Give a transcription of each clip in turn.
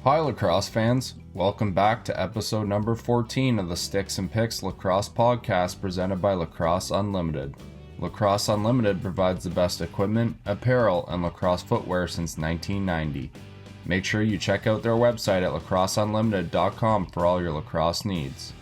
Hi Lacrosse fans, welcome back to episode number 14 of the Sticks and Picks Lacrosse podcast presented by Lacrosse Unlimited. Lacrosse Unlimited provides the best equipment, apparel, and lacrosse footwear since 1990. Make sure you check out their website at lacrosseunlimited.com for all your lacrosse needs.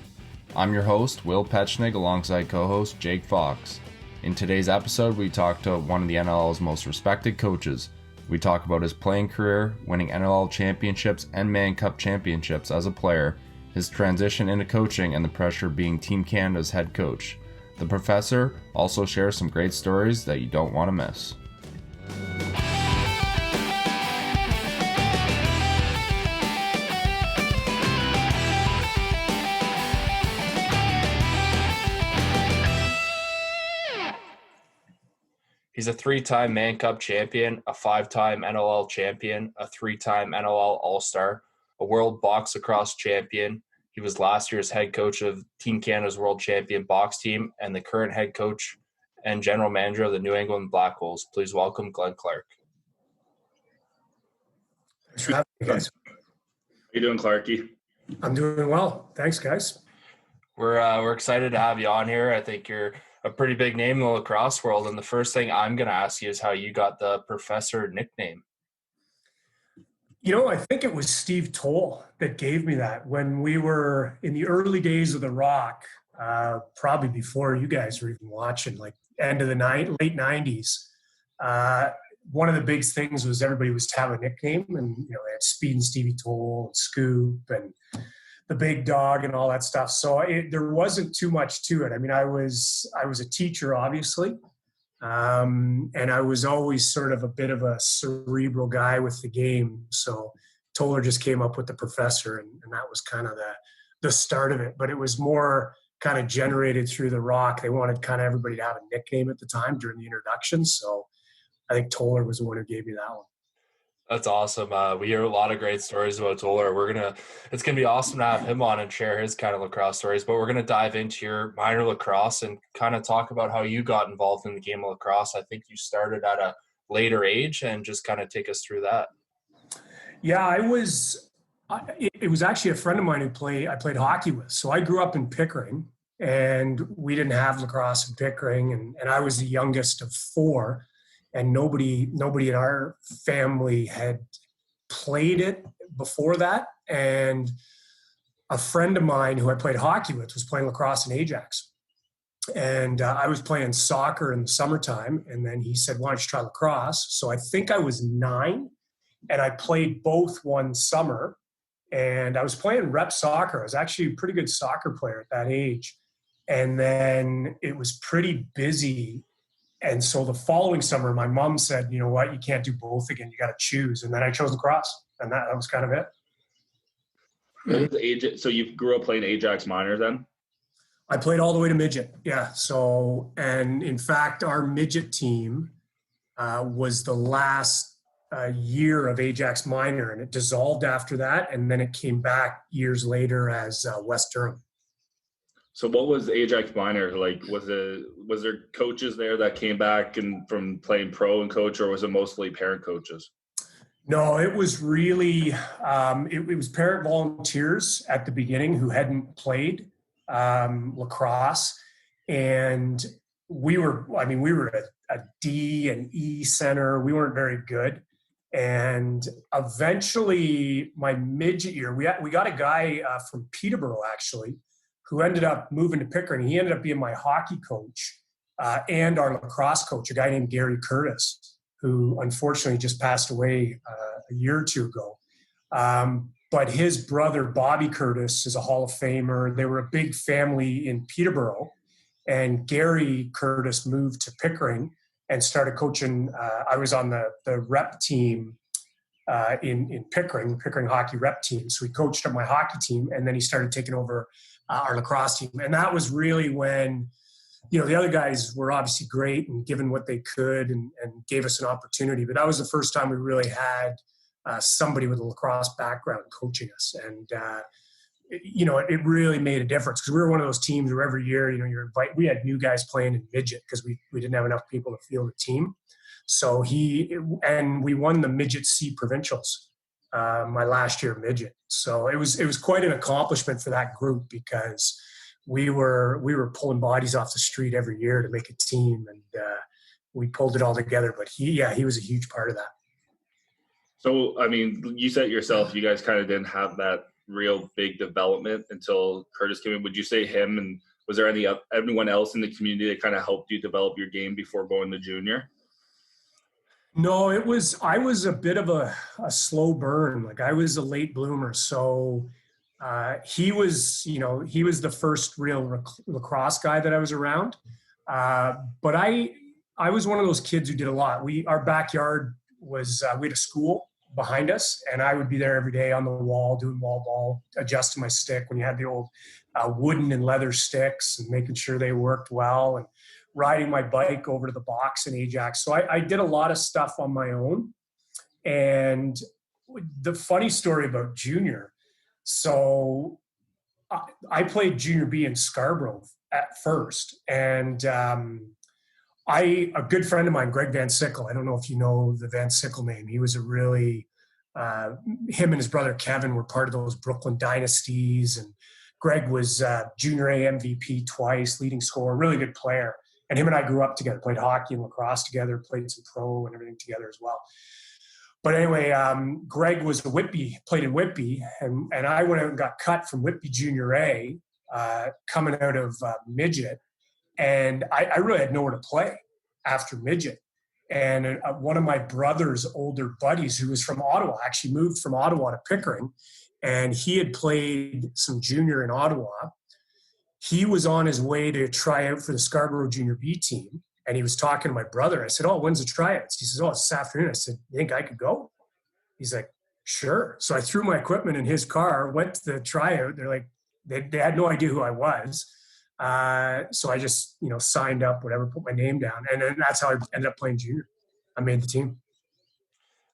I'm your host, Will Petchnig, alongside co-host Jake Fox. In today's episode, we talk to one of the NLL's most respected coaches. We talk about his playing career, winning NLL Championships and Mann Cup Championships as a player, his transition into coaching, and the pressure of being Team Canada's head coach. The professor also shares some great stories that you don't want to miss. He's a three-time Mann Cup champion, a five-time NLL champion, a three-time NLL All-Star, a World Box Lacrosse champion. He was last year's head coach of Team Canada's World Champion Box team and the current head coach and general manager of the New England Black Wolves. Please welcome Glen Clark. Thanks for having me, guys. How you doing, Clarky? I'm doing well. Thanks, guys. We're excited to have you on here. I think you're a pretty big name in the lacrosse world, and the first thing I'm going to ask you is how you got the professor nickname. You know, I think it was Steve Toll that gave me that when we were in the early days of The Rock, probably before you guys were even watching, like end of the late 90s. One of the big things was everybody was to have a nickname, and they had Speed and Stevie Toll and Scoop and the Big Dog and all that stuff. So there wasn't too much to it. I mean, I was a teacher, obviously, and I was always sort of a bit of a cerebral guy with the game. So Toller just came up with the professor, and that was kind of the start of it. But it was more kind of generated through The Rock. They wanted kind of everybody to have a nickname at the time during the introduction. So I think Toller was the one who gave me that one. That's awesome. We hear a lot of great stories about Toller. It's gonna be awesome to have him on and share his kind of lacrosse stories. But we're gonna dive into your minor lacrosse and kind of talk about how you got involved in the game of lacrosse. I think you started at a later age, and just kind of take us through that. Yeah, it was actually a friend of mine I played hockey with. So I grew up in Pickering, and we didn't have lacrosse in Pickering, and I was the youngest of four. And nobody in our family had played it before that. And a friend of mine who I played hockey with was playing lacrosse in Ajax. And I was playing soccer in the summertime. And then he said, why don't you try lacrosse? So I think I was 9, and I played both one summer. And I was playing rep soccer. I was actually a pretty good soccer player at that age. And then it was pretty busy. And so the following summer, my mom said, you know what, you can't do both again. You got to choose. And then I chose lacrosse, and that was kind of it. What was so you grew up playing Ajax minor then? I played all the way to midget. Yeah. So, and in fact, our midget team was the last year of Ajax minor, and it dissolved after that. And then it came back years later as West Durham. So what was Ajax minor like? Was there coaches there that came back and from playing pro and coach, or was it mostly parent coaches? No, it was really it was parent volunteers at the beginning who hadn't played lacrosse, and we were a D and E center. We weren't very good, and eventually my midget year, we got a guy from Peterborough actually, who ended up moving to Pickering. He ended up being my hockey coach and our lacrosse coach, a guy named Gary Curtis, who unfortunately just passed away a year or two ago. But his brother, Bobby Curtis, is a Hall of Famer. They were a big family in Peterborough, and Gary Curtis moved to Pickering and started coaching. I was on the rep team in Pickering hockey rep team. So he coached on my hockey team, and then he started taking over our lacrosse team. And that was really when, the other guys were obviously great and given what they could and gave us an opportunity. But that was the first time we really had somebody with a lacrosse background coaching us. And, it really made a difference because we were one of those teams where every year, we had new guys playing in midget because we didn't have enough people to field the team. So we won the midget C provincials my last year midget. So it was quite an accomplishment for that group, because we were pulling bodies off the street every year to make a team, and we pulled it all together. But he was a huge part of that. So, I mean, you said yourself, you guys kind of didn't have that real big development until Curtis came in. Would you say him, and was there anyone else in the community that kind of helped you develop your game before going to junior? No, I was a bit of a slow burn. Like, I was a late bloomer. So he was the first real lacrosse guy that I was around. But I was one of those kids who did a lot. Our backyard was, we had a school behind us, and I would be there every day on the wall doing wall ball, adjusting my stick when you had the old wooden and leather sticks, and making sure they worked well, and riding my bike over to the box in Ajax. So I did a lot of stuff on my own. And the funny story about junior, so I played junior B in Scarborough at first, and a good friend of mine, Greg Van Sickle, I don't know if you know the Van Sickle name. He was a really, him and his brother Kevin were part of those Brooklyn dynasties. And Greg was junior A MVP twice, leading scorer, really good player. And him and I grew up together, played hockey and lacrosse together, played some pro and everything together as well. But anyway, Greg was played in Whitby, and I went out and got cut from Whitby Junior A, coming out of midget. And I really had nowhere to play after midget. And one of my brother's older buddies, who was from Ottawa, actually moved from Ottawa to Pickering, and he had played some junior in Ottawa. He was on his way to try out for the Scarborough Junior B team, and he was talking to my brother. I said, "Oh, when's the tryouts?" He says, "Oh, it's this afternoon." I said, "You think I could go?" He's like, "Sure." So I threw my equipment in his car, went to the tryout. They're like, they had no idea who I was. So I just, signed up, whatever, put my name down. And then that's how I ended up playing junior. I made the team.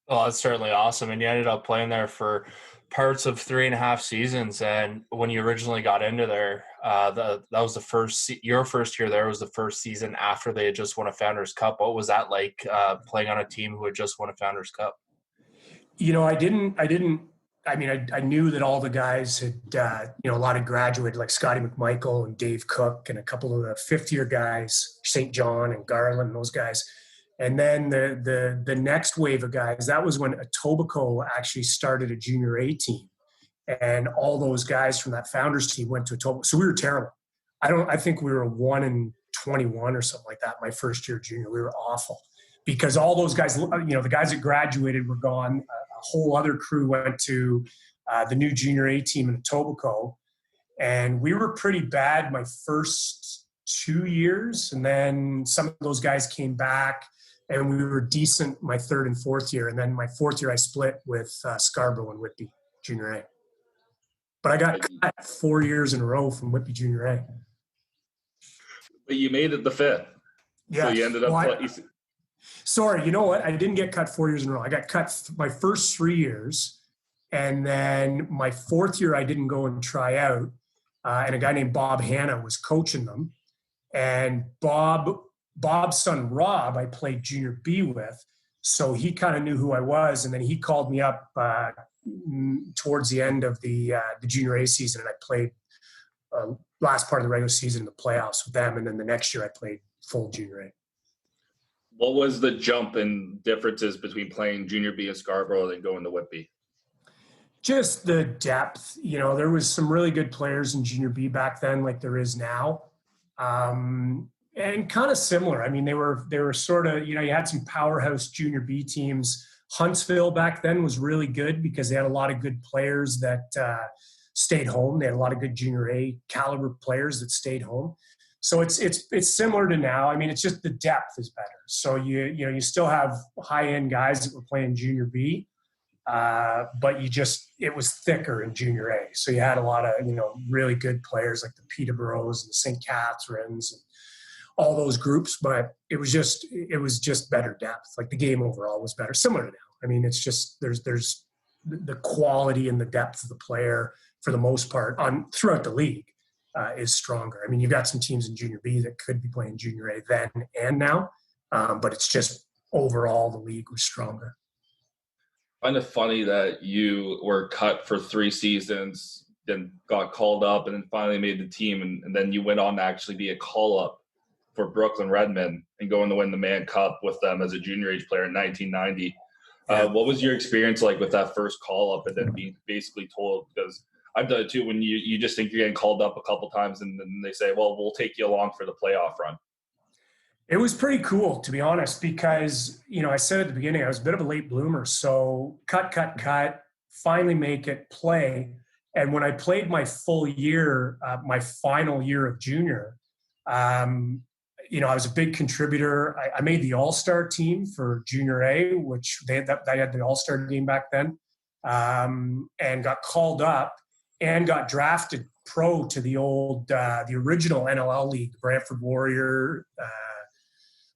Well, that's certainly awesome. And you ended up playing there for parts of 3.5 seasons. And when you originally got into there, that was your first year there was the first season after they had just won a Founders Cup. What was that like, playing on a team who had just won a Founders Cup? I knew that all the guys had, a lot of graduated, like Scotty McMichael and Dave Cook and a couple of the fifth-year guys, St. John and Garland, those guys. And then the next wave of guys, that was when Etobicoke actually started a junior A team. And all those guys from that founders team went to Etobicoke. So we were terrible. I think we were 1-21 or something like that my first year junior. We were awful because all those guys, the guys that graduated were gone. A whole other crew went to the new junior A team in Etobicoke. And we were pretty bad my first 2 years. And then some of those guys came back, and we were decent my third and fourth year. And then my fourth year, I split with Scarborough and Whitby Junior A. But I got cut 4 years in a row from Whitby Junior A. But you made it the fifth. Yeah. So you ended up sorry, you know what? I didn't get cut 4 years in a row. I got cut my first 3 years. And then my fourth year, I didn't go and try out. And a guy named Bob Hanna was coaching them. And Bob's son, Rob, I played junior B with. So he kind of knew who I was. And then he called me up towards the end of the junior A season. And I played last part of the regular season in the playoffs with them. And then the next year I played full junior A. What was the jump in differences between playing junior B in Scarborough and going to Whitby? Just the depth. There was some really good players in junior B back then, like there is now. And kind of similar. I mean, they were sort of, you had some powerhouse junior B teams. Huntsville back then was really good because they had a lot of good players that stayed home. They had a lot of good junior A caliber players that stayed home. So it's similar to now. I mean, it's just the depth is better. So you still have high end guys that were playing junior B, but it was thicker in junior A. So you had a lot of really good players like the Peterboroughs and the St. Catharines and all those groups. But it was just better depth. Like the game overall was better, similar to now. I mean, it's just there's the quality and the depth of the player for the most part throughout the league. Is stronger. I mean, you've got some teams in junior B that could be playing junior A then and now, but it's just overall the league was stronger. Kind of funny that you were cut for 3 seasons, then got called up, and then finally made the team, and then you went on to actually be a call-up for Brooklyn Redmen and going to win the Mann Cup with them as a junior age player in 1990. Yeah. What was your experience like with that first call-up and then being basically told, because I've done it too, when you just think you're getting called up a couple times and then they say, well, we'll take you along for the playoff run. It was pretty cool, to be honest, because, I said at the beginning, I was a bit of a late bloomer. So cut, finally make it, play. And when I played my full year, my final year of junior, I was a big contributor. I made the all-star team for junior A, which they had the all-star game back then, and got called up and got drafted pro to the original NLL league, Brantford Warrior,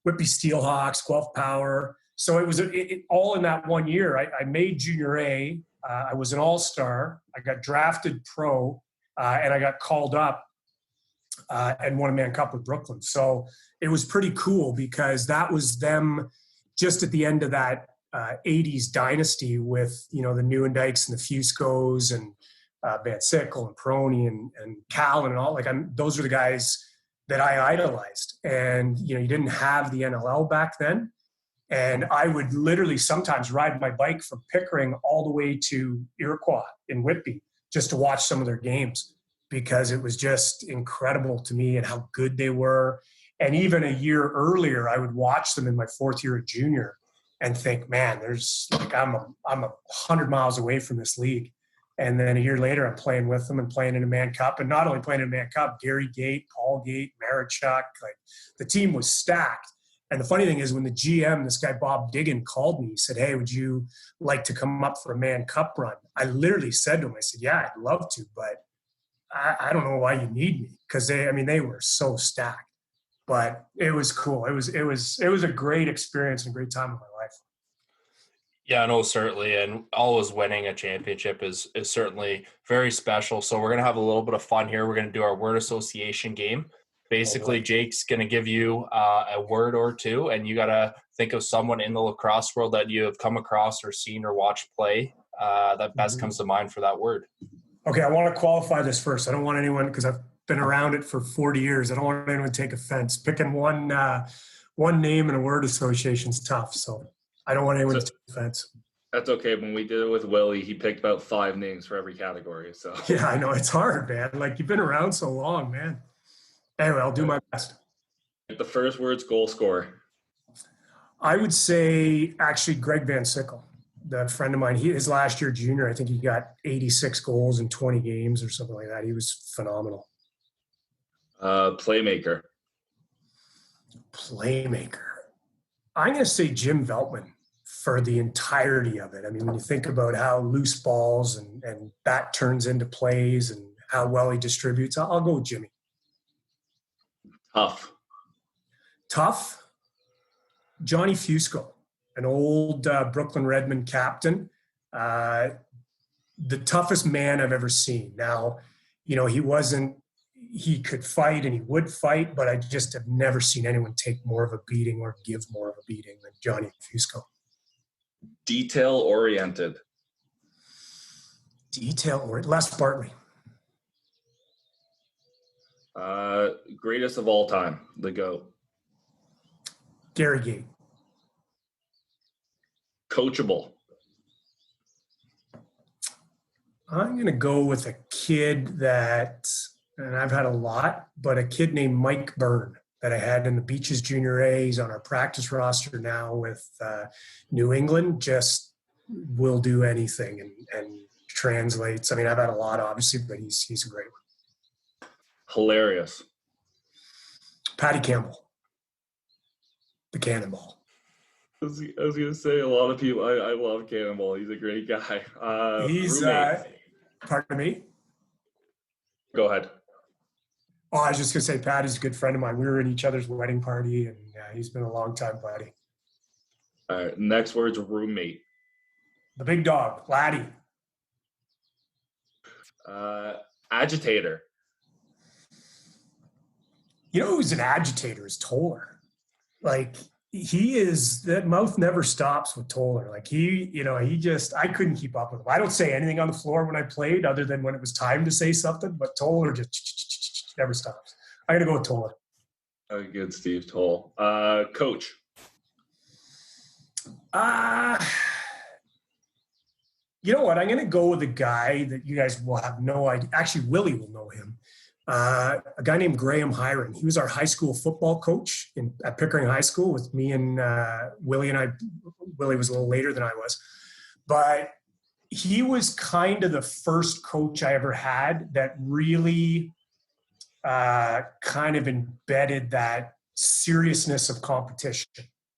Whitby Steelhawks, Guelph Power. So it was all in that 1 year. I made junior A. I was an all-star. I got drafted pro, and I got called up and won a Mann Cup with Brooklyn. So it was pretty cool because that was them just at the end of that 80s dynasty with, the Newendykes and the Fuscos and Van Sickle and Peroni and Callan and all. Those are the guys that I idolized. And, you didn't have the NLL back then. And I would literally sometimes ride my bike from Pickering all the way to Iroquois in Whitby just to watch some of their games because it was just incredible to me and how good they were. And even a year earlier, I would watch them in my 4th year of junior and think, man, I'm 100 miles away from this league. And then a year later, I'm playing with them and playing in a Mann Cup. And not only playing in a Mann Cup, Gary Gate, Paul Gate, Marichuk, the team was stacked. And the funny thing is when the GM, this guy Bob Diggin, called me, he said, hey, would you like to come up for a Mann Cup run? I literally said to him, I said, yeah, I'd love to, but I don't know why you need me. Because they were so stacked. But it was cool. It was a great experience and a great time of my life. Yeah, no, certainly. And always winning a championship is certainly very special. So we're going to have a little bit of fun here. We're going to do our word association game. Basically, Jake's going to give you a word or two, and you got to think of someone in the lacrosse world that you have come across or seen or watched play that best comes to mind for that word. Okay, I want to qualify this first. I don't want anyone, because I've been around it for 40 years. I don't want anyone to take offense. Picking one name and a word association is tough. So I don't want anyone to take offense. That's okay. When we did it with Willie, he picked about 5 names for every category. So yeah, I know it's hard, man. You've been around so long, man. Anyway, I'll do my best. The first word's goal scorer. I would say actually Greg Van Sickle, the friend of mine. His last year junior, I think he got 86 goals in 20 games or something like that. He was phenomenal. Playmaker. I'm going to say Jim Veltman for the entirety of it. When you think about how loose balls and that turns into plays and how well he distributes, I'll go with Jimmy. Tough. Johnny Fusco, an old Brooklyn Redmen captain, the toughest man I've ever seen. Now, he could fight and he would fight, but I just have never seen anyone take more of a beating or give more of a beating than Johnny Fusco. Detail-oriented. Les Bartley. Greatest of all time, the GOAT. Gary Gate. Coachable. I'm going to go with a kid that, and I've had a lot, but a kid named Mike Byrne that I had in the Beaches Junior A. He's on our practice roster now with New England. Just will do anything and translates. I've had a lot, obviously, but he's a great one. Hilarious. Patty Campbell, the Cannonball. I was going to say, a lot of people, I love Cannonball. He's a great guy. He's, pardon me? Go ahead. Oh, I was just going to say, Patty's a good friend of mine. We were in each other's wedding party, and he's been a long time buddy. All right, next word's roommate. The big dog, Laddie. Agitator. Who's an agitator is Toller. he is, that mouth never stops with Toller. Like I couldn't keep up with him. I don't say anything on the floor when I played other than when it was time to say something, but Toller just never stops. I'm going to go with Toller. Good, Steve Toll. Coach. You know what? I'm going to go with a guy that you guys will have no idea. Actually, Willie will know him. A guy named Graham Hiron. He was our high school football coach at Pickering High School with me and Willie and I. Willie was a little later than I was. But he was kind of the first coach I ever had that really kind of embedded that seriousness of competition,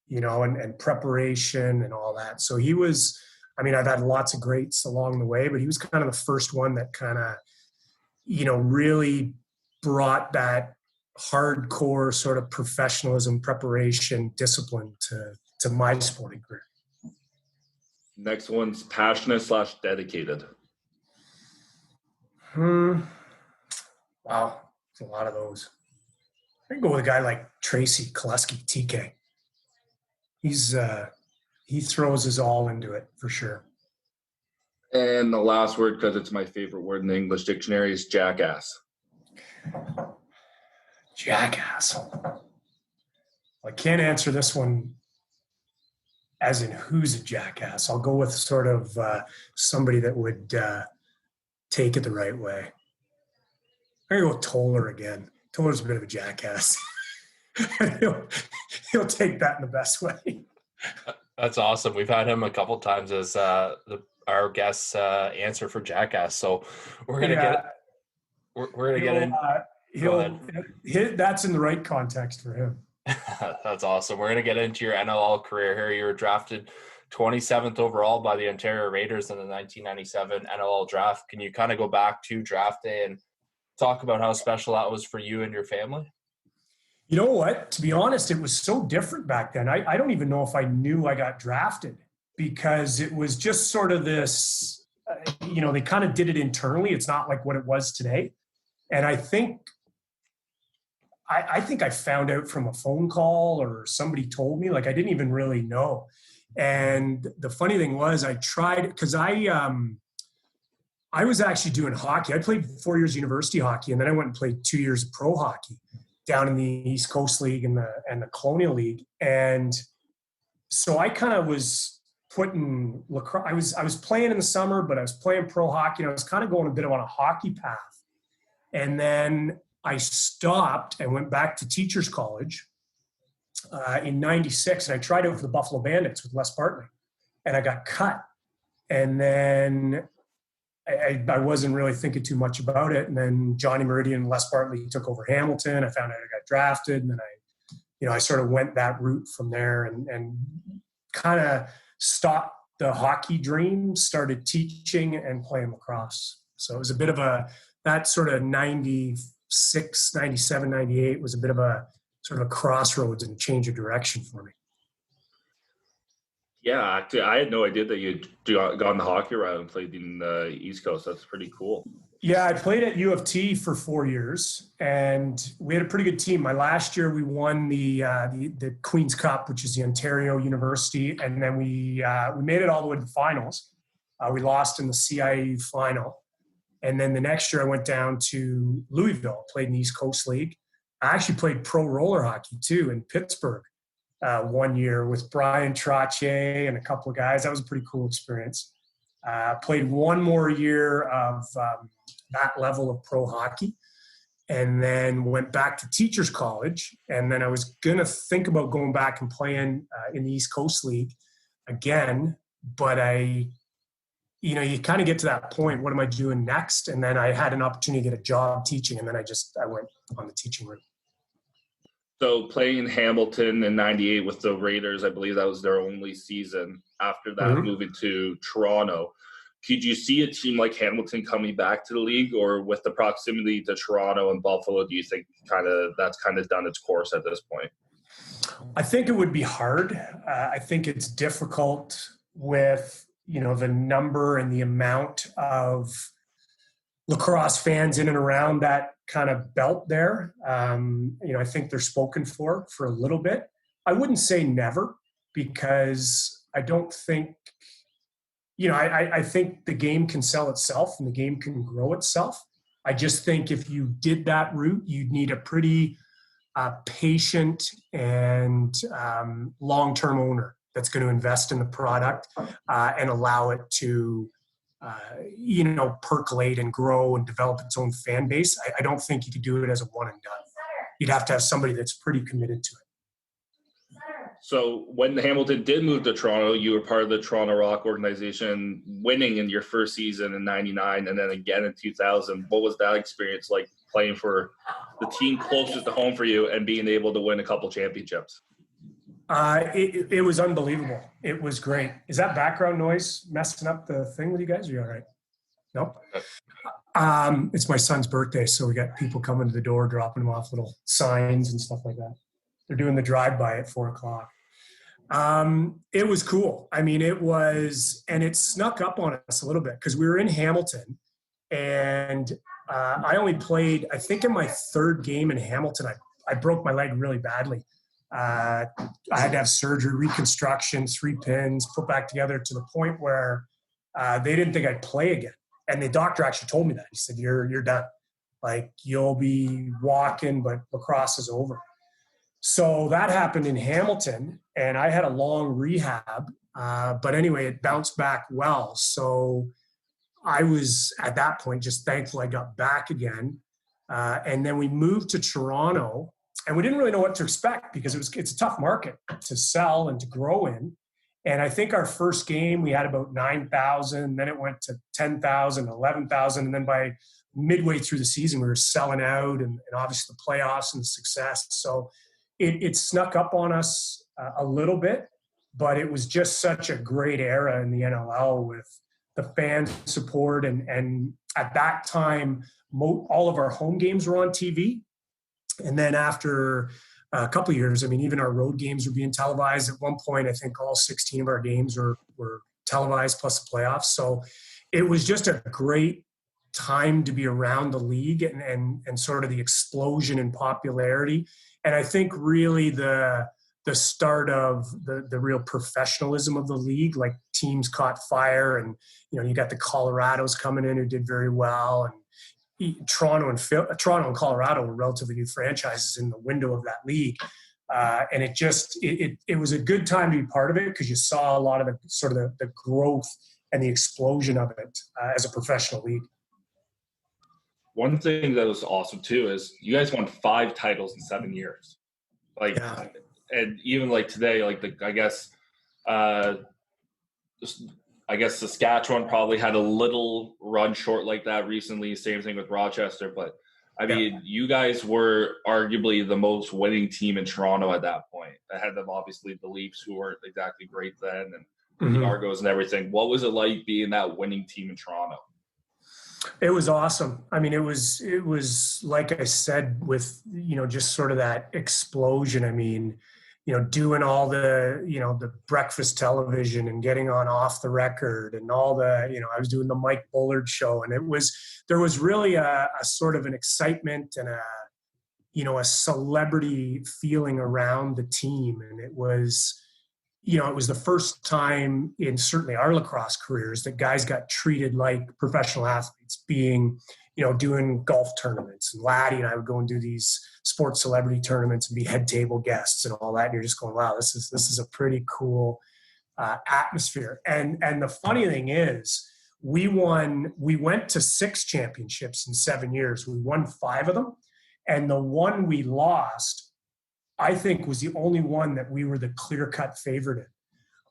and preparation and all that. So he was, I've had lots of greats along the way, but he was kind of the first one that kind of, really brought that hardcore sort of professionalism, preparation, discipline to my sporting career. Next one's passionate / dedicated. Wow. There's a lot of those. I can go with a guy like Tracy Koleski, TK. He throws his all into it for sure. And the last word, because it's my favorite word in the English dictionary, is jackass. Jackass. I can't answer this one as in who's a jackass. I'll go with sort of somebody that would take it the right way. I'm going to go with Toller again. Toller's a bit of a jackass. he'll take that in the best way. That's awesome. We've had him a couple times as our guest's answer for jackass. So we're gonna that's in the right context for him. That's awesome. We're gonna get into your NLL career here. You were drafted 27th overall by the Ontario Raiders in the 1997 NLL draft. Can you kind of go back to draft day and talk about how special that was for you and your family? You know what? To be honest, it was so different back then. I don't even know if I knew I got drafted because it was just sort of this, they kind of did it internally. It's not like what it was today. And I think I found out from a phone call or somebody told me, like I didn't even really know. And the funny thing was I tried, because I was actually doing hockey. I played 4 years university hockey, and then I went and played 2 years of pro hockey down in the East Coast League and the Colonial League. And so I kind of was putting lacrosse. I was playing in the summer, but I was playing pro hockey, and I was kind of going a bit on a hockey path. And then I stopped and went back to teachers college in 96, and I tried out for the Buffalo Bandits with Les Bartley, and I got cut. And then I wasn't really thinking too much about it. And then Johnny Meridian and Les Bartley took over Hamilton. I found out I got drafted, and then I sort of went that route from there and kind of stopped the hockey dream, started teaching and playing lacrosse. So it was a bit of that sort of 96, 97, 98 was a bit of a sort of a crossroads and a change of direction for me. Yeah, actually, I had no idea that you'd gone the hockey route and played in the East Coast. That's pretty cool. Yeah, I played at U of T for 4 years, and we had a pretty good team. My last year, we won the Queen's Cup, which is the Ontario University, and then we made it all the way to the finals. We lost in the CIE final, and then the next year, I went down to Louisville, played in the East Coast League. I actually played pro roller hockey too in Pittsburgh 1 year with Brian Trottier and a couple of guys. That was a pretty cool experience. Played one more year of that level of pro hockey, and then went back to teachers college. And then I was going to think about going back and playing in the East Coast League again. But you kind of get to that point, what am I doing next? And then I had an opportunity to get a job teaching, and then I went on the teaching route. So playing in Hamilton in 98 with the Raiders, I believe that was their only season. After that, moving to Toronto. Could you see a team like Hamilton coming back to the league, or with the proximity to Toronto and Buffalo, do you think that's done its course at this point? I think it would be hard. I think it's difficult with, the number and the amount of lacrosse fans in and around that kind of belt there. I think they're spoken for a little bit. I wouldn't say never, because I don't think, I think the game can sell itself and the game can grow itself. I just think if you did that route, you'd need a pretty patient and long-term owner that's going to invest in the product and allow it to, percolate and grow and develop its own fan base. I don't think you could do it as a one and done. You'd have to have somebody that's pretty committed to it. So when Hamilton did move to Toronto, you were part of the Toronto Rock organization, winning in your first season in '99 and then again in 2000. What was that experience like, playing for the team closest to home for you and being able to win a couple championships? It was unbelievable. It was great. Is that background noise messing up the thing with you guys? Are you all right? Nope. It's my son's birthday, so we got people coming to the door, dropping them off little signs and stuff like that. They're doing the drive-by at 4:00. It was cool. I mean, it snuck up on us a little bit because we were in Hamilton, and I only played, I think in my third game in Hamilton, I broke my leg really badly. I had to have surgery, reconstruction, 3 pins, put back together, to the point where they didn't think I'd play again. And the doctor actually told me that. He said, you're done. Like, you'll be walking, but lacrosse is over. So that happened in Hamilton, and I had a long rehab. But anyway, it bounced back well. So I was, at that point, just thankful I got back again. And then we moved to Toronto, and we didn't really know what to expect, because it's a tough market to sell and to grow in. And I think our first game, we had about 9,000. Then it went to 10,000, 11,000. And then by midway through the season, we were selling out, and obviously the playoffs and the success. So it snuck up on us a little bit, but it was just such a great era in the NLL with the fan support. And at that time, all of our home games were on TV. And then after a couple of years, I mean, even our road games were being televised. At one point, I think all 16 of our games were televised, plus the playoffs. So it was just a great time to be around the league and sort of the explosion in popularity. And I think really the start of the real professionalism of the league, like teams caught fire, and, you got the Colorados coming in who did very well. And Toronto and Colorado were relatively new franchises in the window of that league. And it was a good time to be part of it, because you saw a lot of the growth and the explosion of it as a professional league. One thing that was awesome too is you guys won 5 titles in 7 years. And even like today, I guess Saskatchewan probably had a little run short like that recently. Same thing with Rochester. But I mean, you guys were arguably the most winning team in Toronto at that point. Ahead of obviously the Leafs, who weren't exactly great then, and the Argos and everything. What was it like being that winning team in Toronto? It was awesome. I mean, it was like I said, with, just sort of that explosion. I mean, doing all the breakfast television and getting on Off the Record and all I was doing the Mike Bullard show, and there was really a sort of an excitement and a celebrity feeling around the team. And it was the first time in certainly our lacrosse careers that guys got treated like professional athletes, being, doing golf tournaments. And Laddie and I would go and do these sports celebrity tournaments and be head table guests and all that. And you're just going, wow, this is a pretty cool atmosphere. And the funny thing is, we went to 6 championships in 7 years. We won 5 of them. And the one we lost, I think, was the only one that we were the clear-cut favorite in.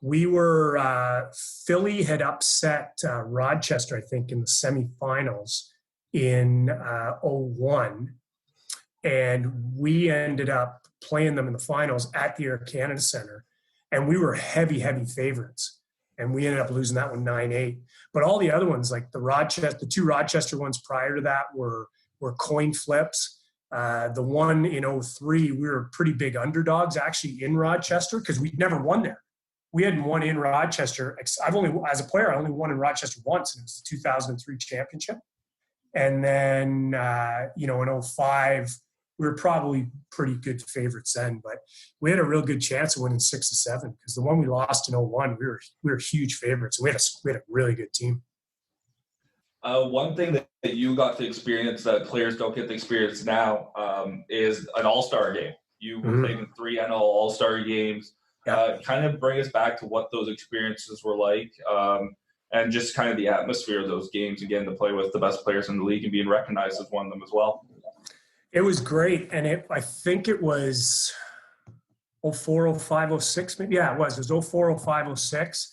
We were Philly had upset Rochester, I think, in the semifinals in 2001, and we ended up playing them in the finals at the Air Canada Centre, and we were heavy favorites, and we ended up losing that one 9-8. But all the other ones, like the 2 Rochester ones prior to that, were coin flips. The one in 2003, we were pretty big underdogs actually in Rochester, because we'd never won there. We hadn't won in Rochester. As a player, I only won in Rochester once, and it was the 2003 championship. And then, in 2005, we were probably pretty good favorites then, but we had a real good chance of winning 6-7 because the one we lost in 01, we were huge favorites. We had a really good team. One thing that you got to experience that players don't get to experience now is an all-star game. You were playing in 3 NL all-star games. Kind of bring us back to what those experiences were like, and just kind of the atmosphere of those games, again, to play with the best players in the league and being recognized as one of them as well. It was great, and I think it was 04, 05, 06, maybe. Yeah, it was 04, 05, 06.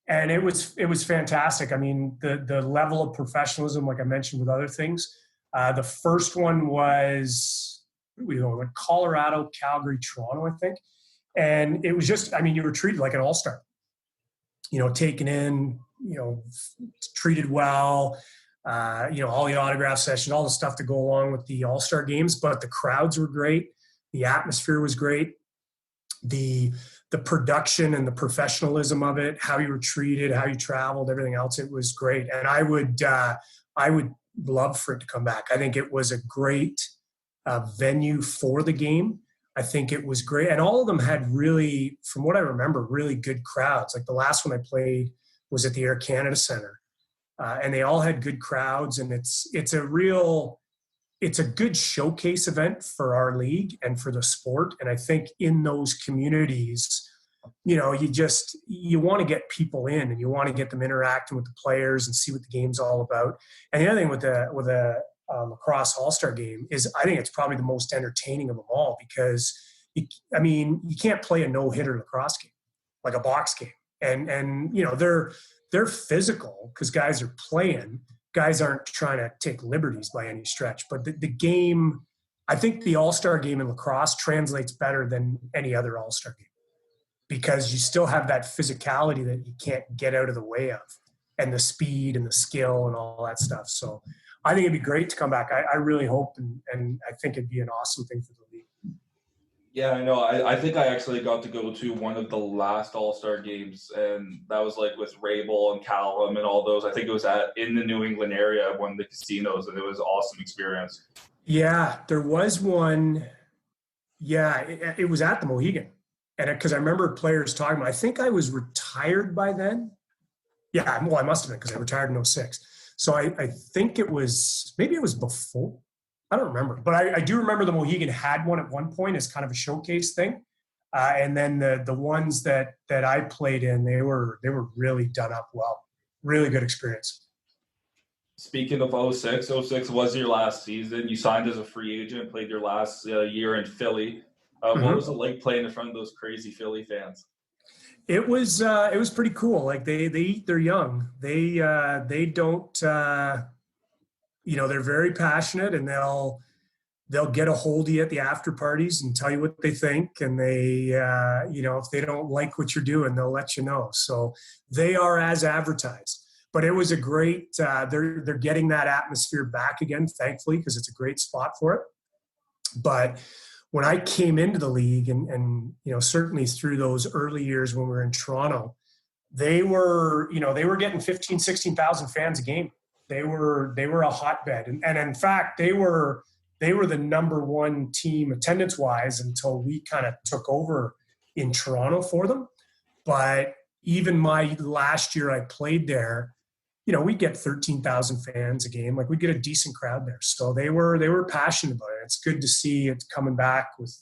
And it was fantastic. I mean, the level of professionalism, like I mentioned with other things. The first one was Colorado, Calgary, Toronto, I think. And it was just, I mean, you were treated like an all-star. Taken in, treated well, all the autograph session, all the stuff to go along with the all-star games. But the crowds were great. The atmosphere was great. The production and the professionalism of it, how you were treated, how you traveled, everything else, it was great. And I would love for it to come back. I think it was a great venue for the game. I think it was great. And all of them had really, from what I remember, really good crowds. Like the last one I played was at the Air Canada Centre. And they all had good crowds. And it's a good showcase event for our league and for the sport. And I think in those communities, you want to get people in and you want to get them interacting with the players and see what the game's all about. And the other thing with a lacrosse all-star game is I think it's probably the most entertaining of them all because, you can't play a no-hitter lacrosse game, like a box game. And they're physical because guys are playing. Guys aren't trying to take liberties by any stretch. But the game, I think the all-star game in lacrosse translates better than any other all-star game because you still have that physicality that you can't get out of the way of and the speed and the skill and all that stuff. So I think it'd be great to come back. I really hope and I think it'd be an awesome thing for the league. Yeah, I know. I think I actually got to go to one of the last All-Star games, and that was like with Rabel and Callum and all those. I think it was in the New England area at one of the casinos, and it was an awesome experience. Yeah, there was one. Yeah, it was at the Mohegan. And because I remember players talking about, I think I was retired by then. Yeah, well, I must have been because I retired in 06. So I think maybe it was before. I don't remember. But I do remember the Mohegan had one at one point as kind of a showcase thing. And then the ones that I played in, they were really done up well. Really good experience. Speaking of 06 was your last season. You signed as a free agent, played your last year in Philly. What was it like playing in front of those crazy Philly fans? It was pretty cool. Like they eat their young. They don't they're very passionate and they'll get a hold of you at the after parties and tell you what they think. And they if they don't like what you're doing, they'll let you know. So they are as advertised. But it was a great. They're getting that atmosphere back again, thankfully, because it's a great spot for it. But when I came into the league and certainly through those early years when we were in Toronto, they were getting 15,000, 16,000 fans a game. They were a hotbed. And in fact, they were the number one team attendance wise until we kind of took over in Toronto for them. But even my last year I played there, we'd get 13,000 fans a game. Like we'd get a decent crowd there. So they were passionate about it. It's good to see it coming back with,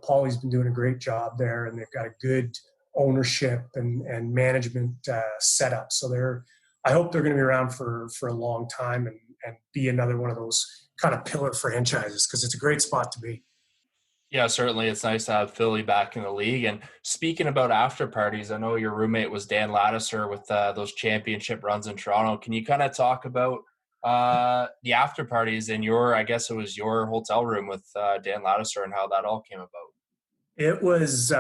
Paulie's been doing a great job there and they've got a good ownership and management setup. So I hope they're going to be around for a long time and be another one of those kind of pillar franchises because it's a great spot to be. Yeah, certainly. It's nice to have Philly back in the league. And speaking about after parties, I know your roommate was Dan Lattiser with those championship runs in Toronto. Can you kind of talk about the after parties in your hotel room with Dan Lattiser and how that all came about? It was,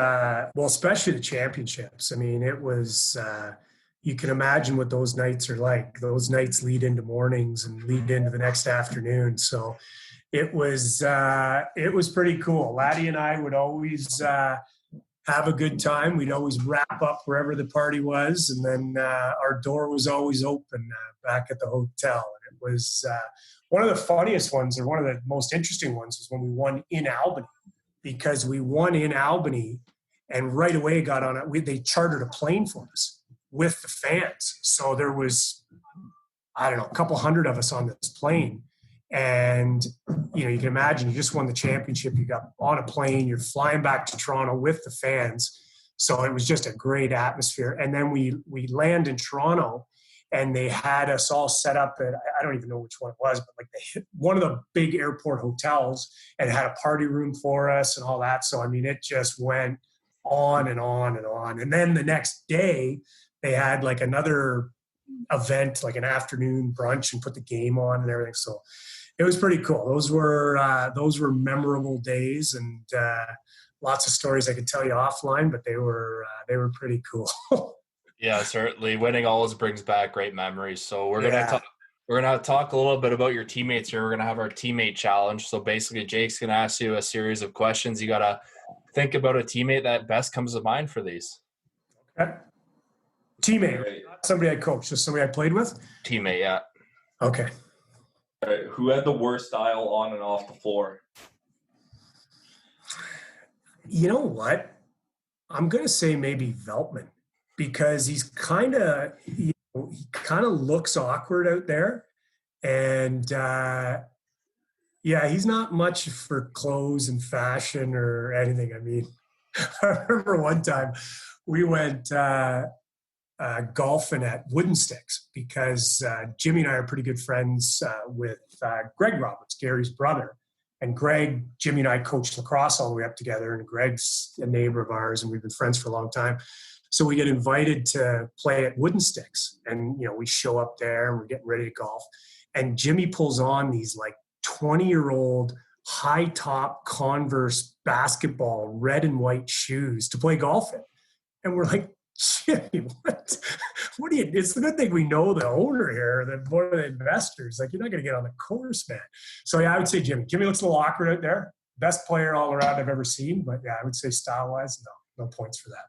especially the championships. I mean, it was, you can imagine what those nights are like. Those nights lead into mornings and lead into the next afternoon. So it was pretty cool. Laddie and I would always have a good time. We'd always wrap up wherever the party was. And then our door was always open back at the hotel. And it was one of the funniest ones, or one of the most interesting ones, was when we won in Albany, because we won in Albany and right away got on it. They chartered a plane for us with the fans. So there was, I don't know, a couple hundred of us on this plane. And, you can imagine, you just won the championship. You got on a plane, you're flying back to Toronto with the fans. So it was just a great atmosphere. And then we land in Toronto, and they had us all set up at, I don't even know which one it was, but like they hit one of the big airport hotels, and had a party room for us and all that. So, I mean, it just went on and on and on. And then the next day they had like another event, like an afternoon brunch, and put the game on and everything. So it was pretty cool. Those were memorable days, and lots of stories I could tell you offline, but they were pretty cool. Yeah, certainly. Winning always brings back great memories. So we're gonna talk a little bit about your teammates here. We're gonna have our teammate challenge. So basically, Jake's gonna ask you a series of questions. You gotta think about a teammate that best comes to mind for these. Okay. Teammate, not somebody I coached, just somebody I played with. Teammate, yeah. Okay. All right. Who had the worst style on and off the floor? You know what? I'm gonna say maybe Veltman, because he's kind of he kind of looks awkward out there, and he's not much for clothes and fashion or anything. I mean, I remember one time we went golfing at Wooden Sticks, because Jimmy and I are pretty good friends with Greg Roberts, Gary's brother. And Greg, Jimmy and I coached lacrosse all the way up together, and Greg's a neighbor of ours, and we've been friends for a long time. So we get invited to play at Wooden Sticks, and we show up there and we're getting ready to golf. And Jimmy pulls on these like 20-year-old high top Converse basketball red and white shoes to play golf in. And we're like, Jimmy, what do you, it's a good thing we know the owner here, one of the investors. Like, you're not going to get on the course, man. So yeah, I would say Jimmy. Jimmy looks a little awkward out there. Best player all around I've ever seen. But yeah, I would say style-wise, no points for that.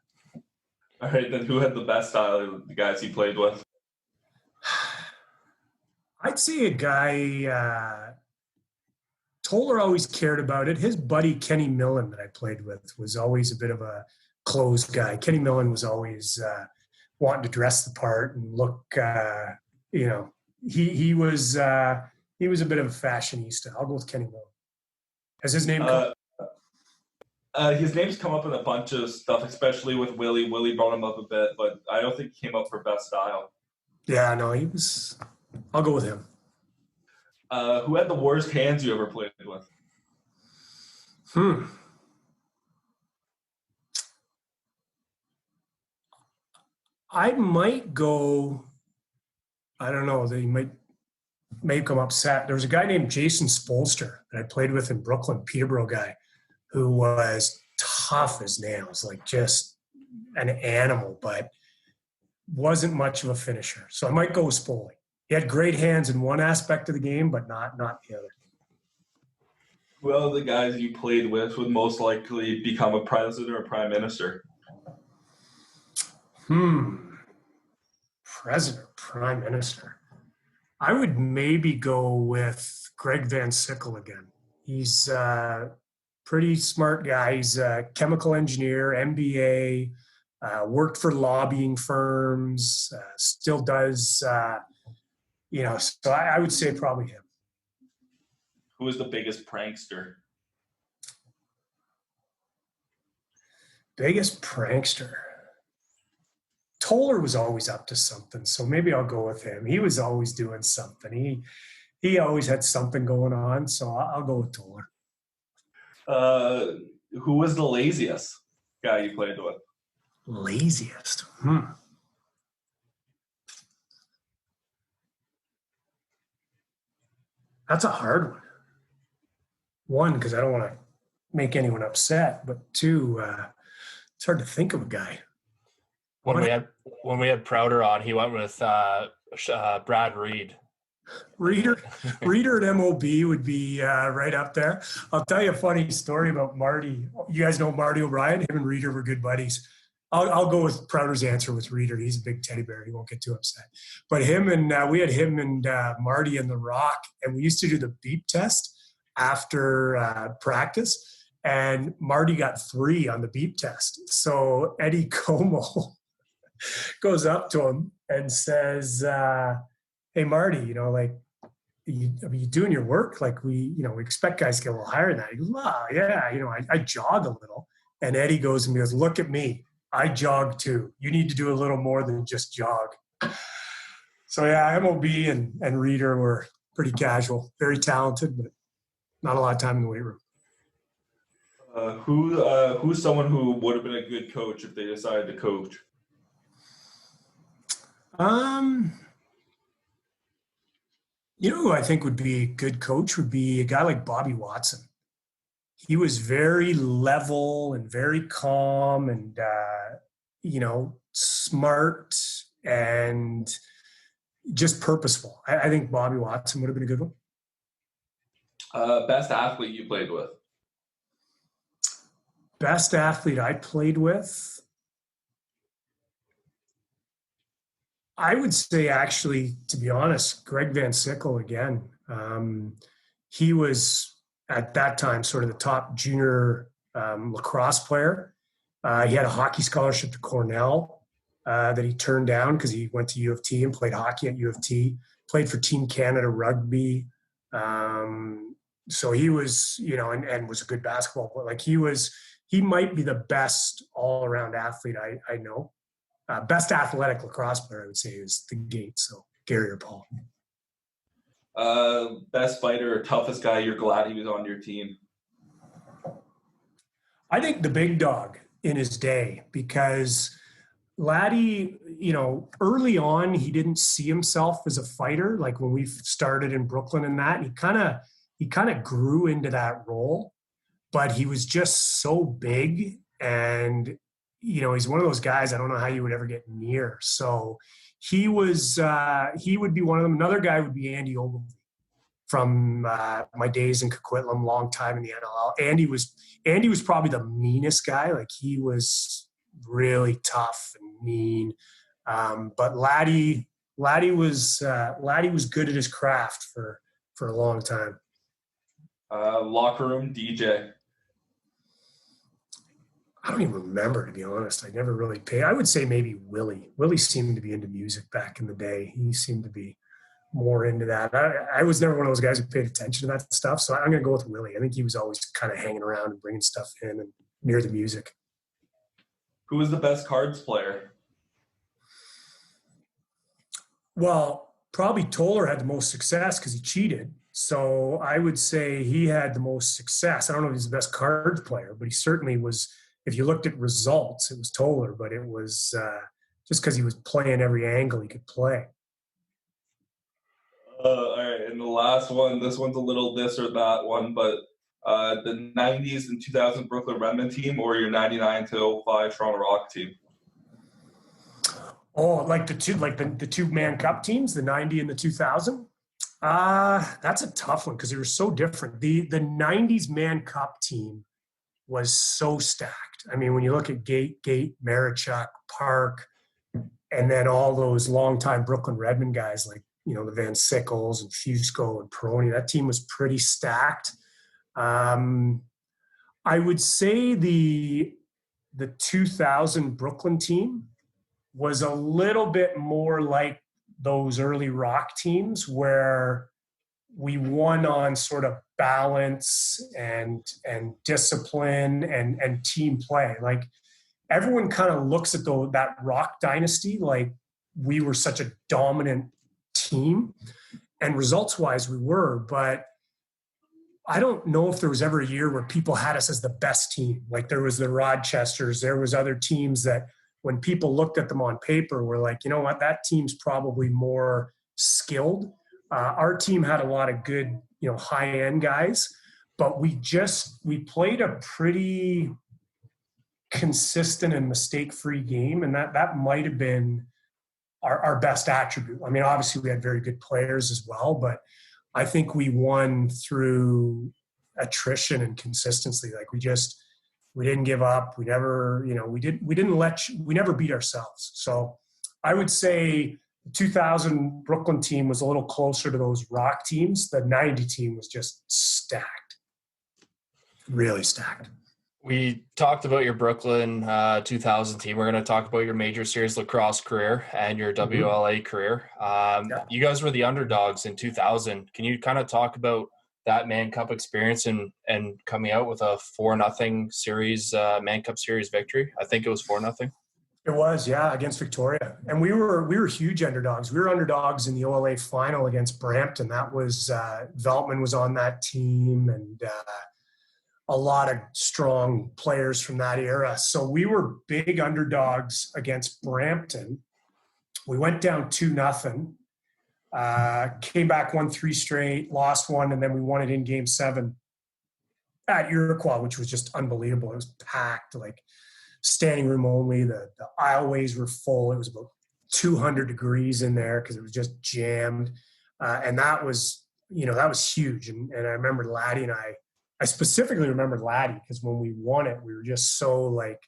All right, then who had the best style of the guys he played with? I'd say a guy, Toller always cared about it. His buddy Kenny Millen that I played with was always a bit of a closed guy. Kenny Millen was always wanting to dress the part and look, he was a bit of a fashionista. I'll go with Kenny Millen. Has his name come? His name's come up in a bunch of stuff, especially with Willie. Willie brought him up a bit, but I don't think he came up for best style. Yeah, no, I'll go with him. Who had the worst hands you ever played with? I might go, I don't know, they may come upset. There was a guy named Jason Spolster that I played with in Brooklyn, Peterborough guy, who was tough as nails, like just an animal, but wasn't much of a finisher. So I might go with Spoley. He had great hands in one aspect of the game, but not the other. Who are the guys you played with would most likely become a president or a prime minister? President, prime minister. I would maybe go with Greg Van Sickle again. He's a pretty smart guy. He's a chemical engineer, MBA, worked for lobbying firms, still does, so I would say probably him. Who is the biggest prankster? Biggest prankster. Toller was always up to something, so maybe I'll go with him. He was always doing something. He always had something going on, so I'll go with Toller. Who was the laziest guy you played with? Laziest? That's a hard one. One, because I don't want to make anyone upset, but two, it's hard to think of a guy. When we had Prouder on, he went with Brad Reed. Reader at MOB would be right up there. I'll tell you a funny story about Marty. You guys know Marty O'Brien? Him and Reader were good buddies. I'll go with Prouder's answer with Reader. He's a big teddy bear. He won't get too upset. But we had him and Marty in the Rock, and we used to do the beep test after practice. And Marty got 3 on the beep test. So Eddie Como goes up to him and says, hey, Marty, are you doing your work? Like we expect guys to get a little higher than that. He goes, well, yeah, I jog a little. And Eddie goes, look at me. I jog too. You need to do a little more than just jog. So yeah, MOB and Reader were pretty casual, very talented, but not a lot of time in the weight room. Who's someone who would have been a good coach if they decided to coach? Who I think would be a good coach would be a guy like Bobby Watson. He was very level and very calm and, smart and just purposeful. I think Bobby Watson would have been a good one. Best athlete you played with? Best athlete I played with? I would say, actually, to be honest, Greg Van Sickle again. He was, at that time, sort of the top junior lacrosse player. He had a hockey scholarship to Cornell that he turned down because he went to U of T and played hockey at U of T. Played for Team Canada Rugby. So he was, and was a good basketball player. Like he might be the best all-around athlete I know. Best athletic lacrosse player, I would say, is the Gate. So Gary or Paul. Best fighter or toughest guy you're glad he was on your team? I think the big dog in his day, because Laddie, early on, he didn't see himself as a fighter. Like when we started in Brooklyn and that, he kind of grew into that role, but he was just so big and, he's one of those guys I don't know how you would ever get near. So he would be one of them. Another guy would be Andy Ogilvy from my days in Coquitlam, long time in the NLL. Andy was probably the meanest guy. Like he was really tough and mean. But Laddie was good at his craft for a long time. Locker room DJ. I don't even remember, to be honest. I never really paid. I would say maybe Willie. Willie seemed to be into music back in the day. He seemed to be more into that. I was never one of those guys who paid attention to that stuff. So I'm going to go with Willie. I think he was always kind of hanging around and bringing stuff in and near the music. Who was the best cards player? Well, probably Toller had the most success because he cheated. So I would say he had the most success. I don't know if he's the best cards player, but he certainly was. If you looked at results, it was Toller, but it was just because he was playing every angle he could play. All right, and the last one, this one's a little this or that one, but the 90s and 2000 Brooklyn Redmond team or your 99 to 05 Toronto Rock team? Oh, like the two Mann Cup teams, the 90 and the 2000? That's a tough one because they were so different. The 90s Mann Cup team was so stacked. I mean, when you look at Gate, Marichuk, Park, and then all those longtime Brooklyn Redmond guys like, the Van Sickles and Fusco and Peroni, that team was pretty stacked. I would say the 2000 Brooklyn team was a little bit more like those early Rock teams where we won on sort of balance and discipline and team play. Like everyone kind of looks at that Rock dynasty like we were such a dominant team, and results wise we were, but I don't know if there was ever a year where people had us as the best team. Like there was the Rochesters, there was other teams that when people looked at them on paper were like, you know what, that team's probably more skilled. Our team had a lot of good, high-end guys, but we played a pretty consistent and mistake-free game, and that might have been our best attribute. I mean, obviously we had very good players as well, but I think we won through attrition and consistency. Like We didn't give up. We never, we never beat ourselves. So I would say the 2000 Brooklyn team was a little closer to those Rock teams. The 90 team was just stacked, really stacked. We talked about your Brooklyn 2000 team. We're going to talk about your major series lacrosse career and your WLA career. You guys were the underdogs in 2000. Can you kind of talk about that Mann Cup experience and coming out with a 4-0 series, Mann Cup series victory? I think it was 4-0. It was, yeah, against Victoria. And we were huge underdogs. We were underdogs in the OLA final against Brampton. That was, Veltman was on that team, and a lot of strong players from that era. So we were big underdogs against Brampton. We went down 2-0, came back, won 3 straight, lost 1, and then we won it in game 7 at Iroquois, which was just unbelievable. It was packed, like standing room only. The aisleways were full. It was about 200 degrees in there because it was just jammed. And that was huge. And I remember Laddie and I specifically remember Laddie because when we won it, we were just so like,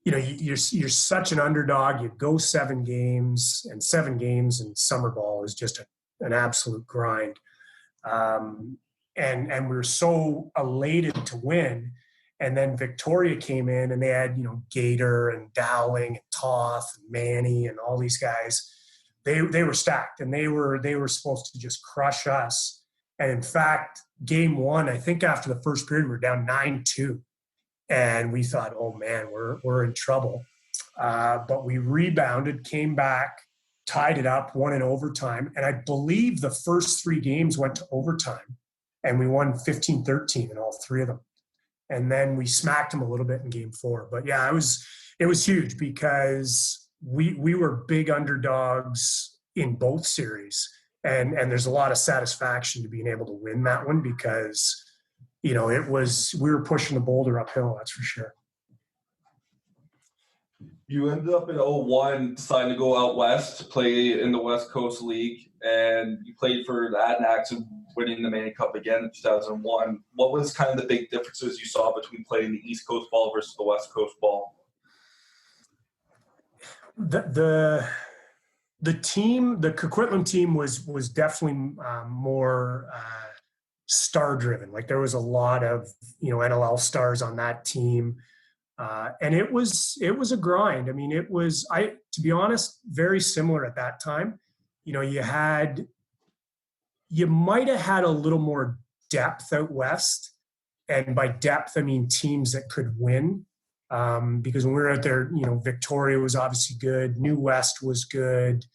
you're such an underdog. You go 7 games, and 7 games in summer ball is just an absolute grind. And we were so elated to win. And then Victoria came in, and they had, Gator and Dowling and Toth and Manny and all these guys. They were stacked, and they were supposed to just crush us. And in fact, game 1, I think after the first period, we were down 9-2. And we thought, oh man, we're in trouble. But we rebounded, came back, tied it up, won in overtime. And I believe the first 3 games went to overtime, and we won 15-13 in all 3 of them. And then we smacked them a little bit in game 4. But yeah, it was huge because we were big underdogs in both series. And there's a lot of satisfaction to being able to win that one because, we were pushing the boulder uphill, that's for sure. You ended up in 2001, decided to go out west, play in the West Coast League, and you played for the Adanacs and winning the Mann Cup again in 2001. What was kind of the big differences you saw between playing the East Coast ball versus the West Coast ball? The team, the Coquitlam team was definitely more star-driven. Like there was a lot of, NLL stars on that team. And it was a grind. I mean, to be honest, very similar at that time. You might have had a little more depth out west. And by depth, I mean teams that could win. Because when we were out there, Victoria was obviously good. New West was good.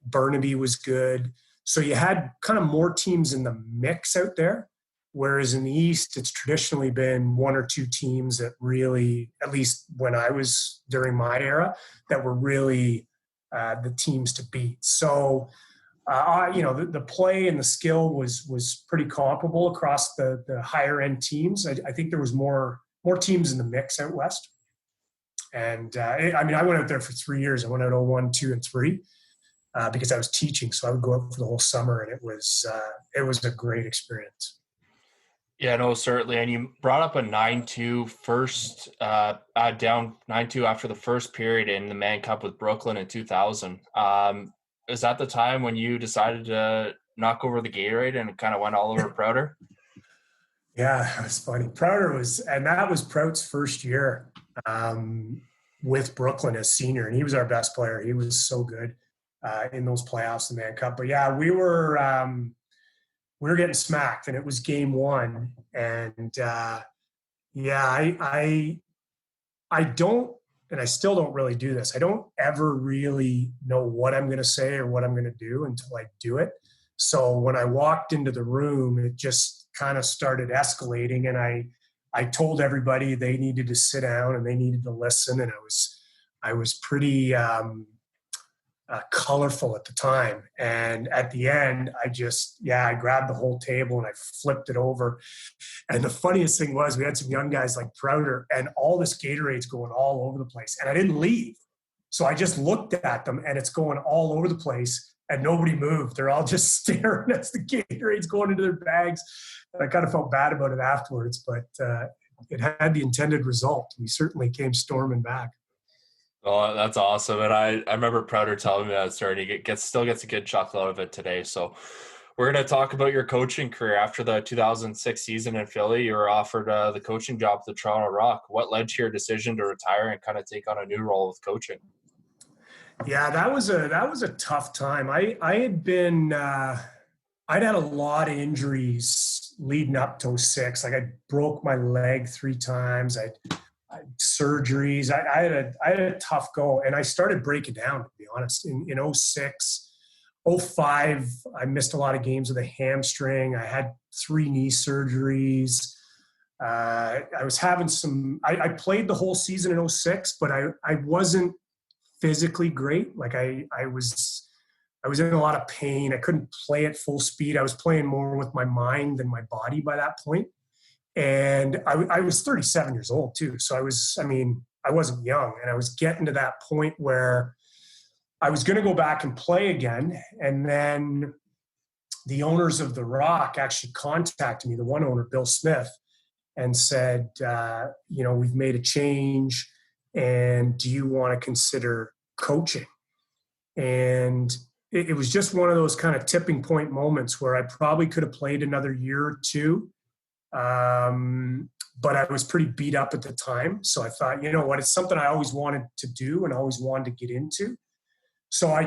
Burnaby was good. So you had kind of more teams in the mix out there. Whereas in the East, it's traditionally been 1 or 2 teams that really, at least when I was during my era, that were really the teams to beat. So, the play and the skill was pretty comparable across the higher end teams. I think there was more teams in the mix out west. And I went out there for 3 years. I went out 2001, 2, and 3 because I was teaching. So I would go out for the whole summer, and it was a great experience. Yeah, no, certainly. And you brought up a 9-2 first, down 9-2 after the first period in the Mann Cup with Brooklyn in 2000. Is that the time when you decided to knock over the Gatorade and it kind of went all over Prouder? Yeah, it was funny. That was Prout's first year with Brooklyn as senior, and he was our best player. He was so good in those playoffs, the Mann Cup. But yeah, we were getting smacked, and it was game 1. And I don't, and I still don't really do this. I don't ever really know what I'm going to say or what I'm going to do until I do it. So when I walked into the room, it just kind of started escalating, and I told everybody they needed to sit down and they needed to listen. And I was pretty colorful at the time. And at the end, I grabbed the whole table and I flipped it over. And the funniest thing was we had some young guys like Prouder, and all this Gatorade's going all over the place. And I didn't leave. So I just looked at them, and it's going all over the place, and nobody moved. They're all just staring as the Gatorade's going into their bags. And I kind of felt bad about it afterwards, but it had the intended result. We certainly came storming back. Oh, that's awesome. And I remember Prouder telling me that story, and he still gets a good chuckle out of it today. So we're going to talk about your coaching career. After the 2006 season in Philly, you were offered the coaching job at the Toronto Rock. What led to your decision to retire and kind of take on a new role with coaching? Yeah, that was a tough time. I had been I'd had a lot of injuries leading up to 06. Like I broke my leg 3 times. I had surgeries. I had a tough go, and I started breaking down, to be honest. In 06, 05, I missed a lot of games with a hamstring. I had 3 knee surgeries. I was having I played the whole season in 06, but I wasn't physically great. Like I was in a lot of pain. I couldn't play at full speed. I was playing more with my mind than my body by that point. And I was 37 years old too. So I wasn't young, and I was getting to that point where I was going to go back and play again. And then the owners of the Rock actually contacted me, the one owner, Bill Smith, and said, we've made a change, and do you want to consider coaching? And it was just one of those kind of tipping point moments where I probably could have played another year or 2. But I was pretty beat up at the time. So I thought, you know what, it's something I always wanted to do and always wanted to get into. So I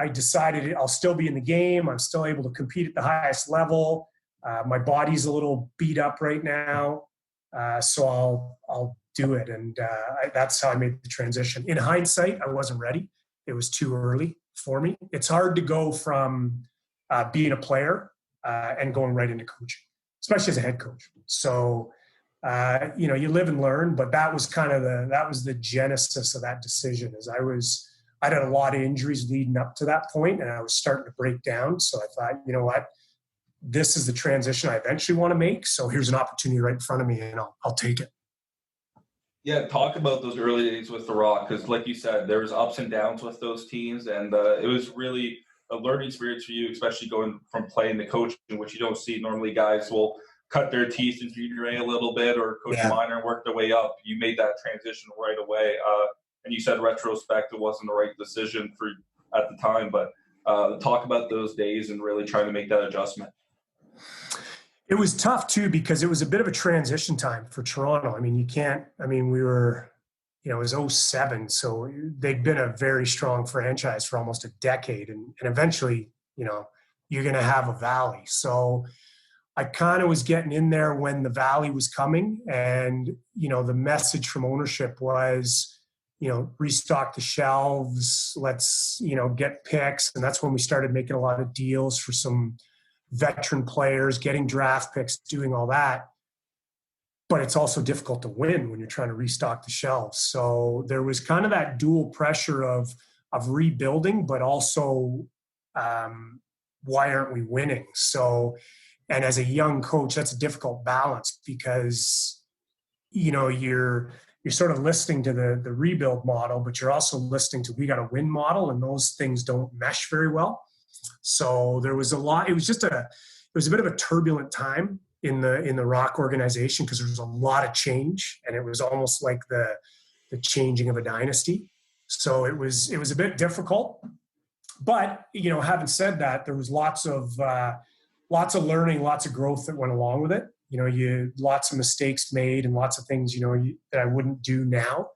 decided I'll still be in the game. I'm still able to compete at the highest level. My body's a little beat up right now. So I'll do it. And that's how I made the transition. In hindsight, I wasn't ready. It was too early for me. It's hard to go from being a player and going right into coaching, especially as a head coach. So, you live and learn, but that was the genesis of that decision. I had a lot of injuries leading up to that point, and I was starting to break down. So I thought, you know what, this is the transition I eventually want to make. So here's an opportunity right in front of me, and I'll take it. Yeah, talk about those early days with the Rock, because like you said, there was ups and downs with those teams, and it was really a learning experience for you, especially going from playing to coaching, which you don't see normally. Guys will cut their teeth in junior A a little bit or coach minor and work their way up. You made that transition right away, and you said retrospect, it wasn't the right decision for at the time, but talk about those days and really trying to make that adjustment. It was tough too, because it was a bit of a transition time for Toronto. We were, it was 07. So they'd been a very strong franchise for almost a decade. And eventually, you're going to have a valley. So I kind of was getting in there when the valley was coming. And, the message from ownership was, restock the shelves, let's, get picks. And that's when we started making a lot of deals for some veteran players, getting draft picks, doing all that. But it's also difficult to win when you're trying to restock the shelves. So there was kind of that dual pressure of rebuilding, but also why aren't we winning? So, and as a young coach, that's a difficult balance, because you're sort of listening to the rebuild model, but you're also listening to we got to win model, and those things don't mesh very well. So there was a lot. It was a bit of a turbulent time in the Rock organization, because there was a lot of change, and it was almost like the changing of a dynasty. So it was a bit difficult. But having said that, there was lots of learning, lots of growth that went along with it. Lots of mistakes made and lots of things that I wouldn't do now.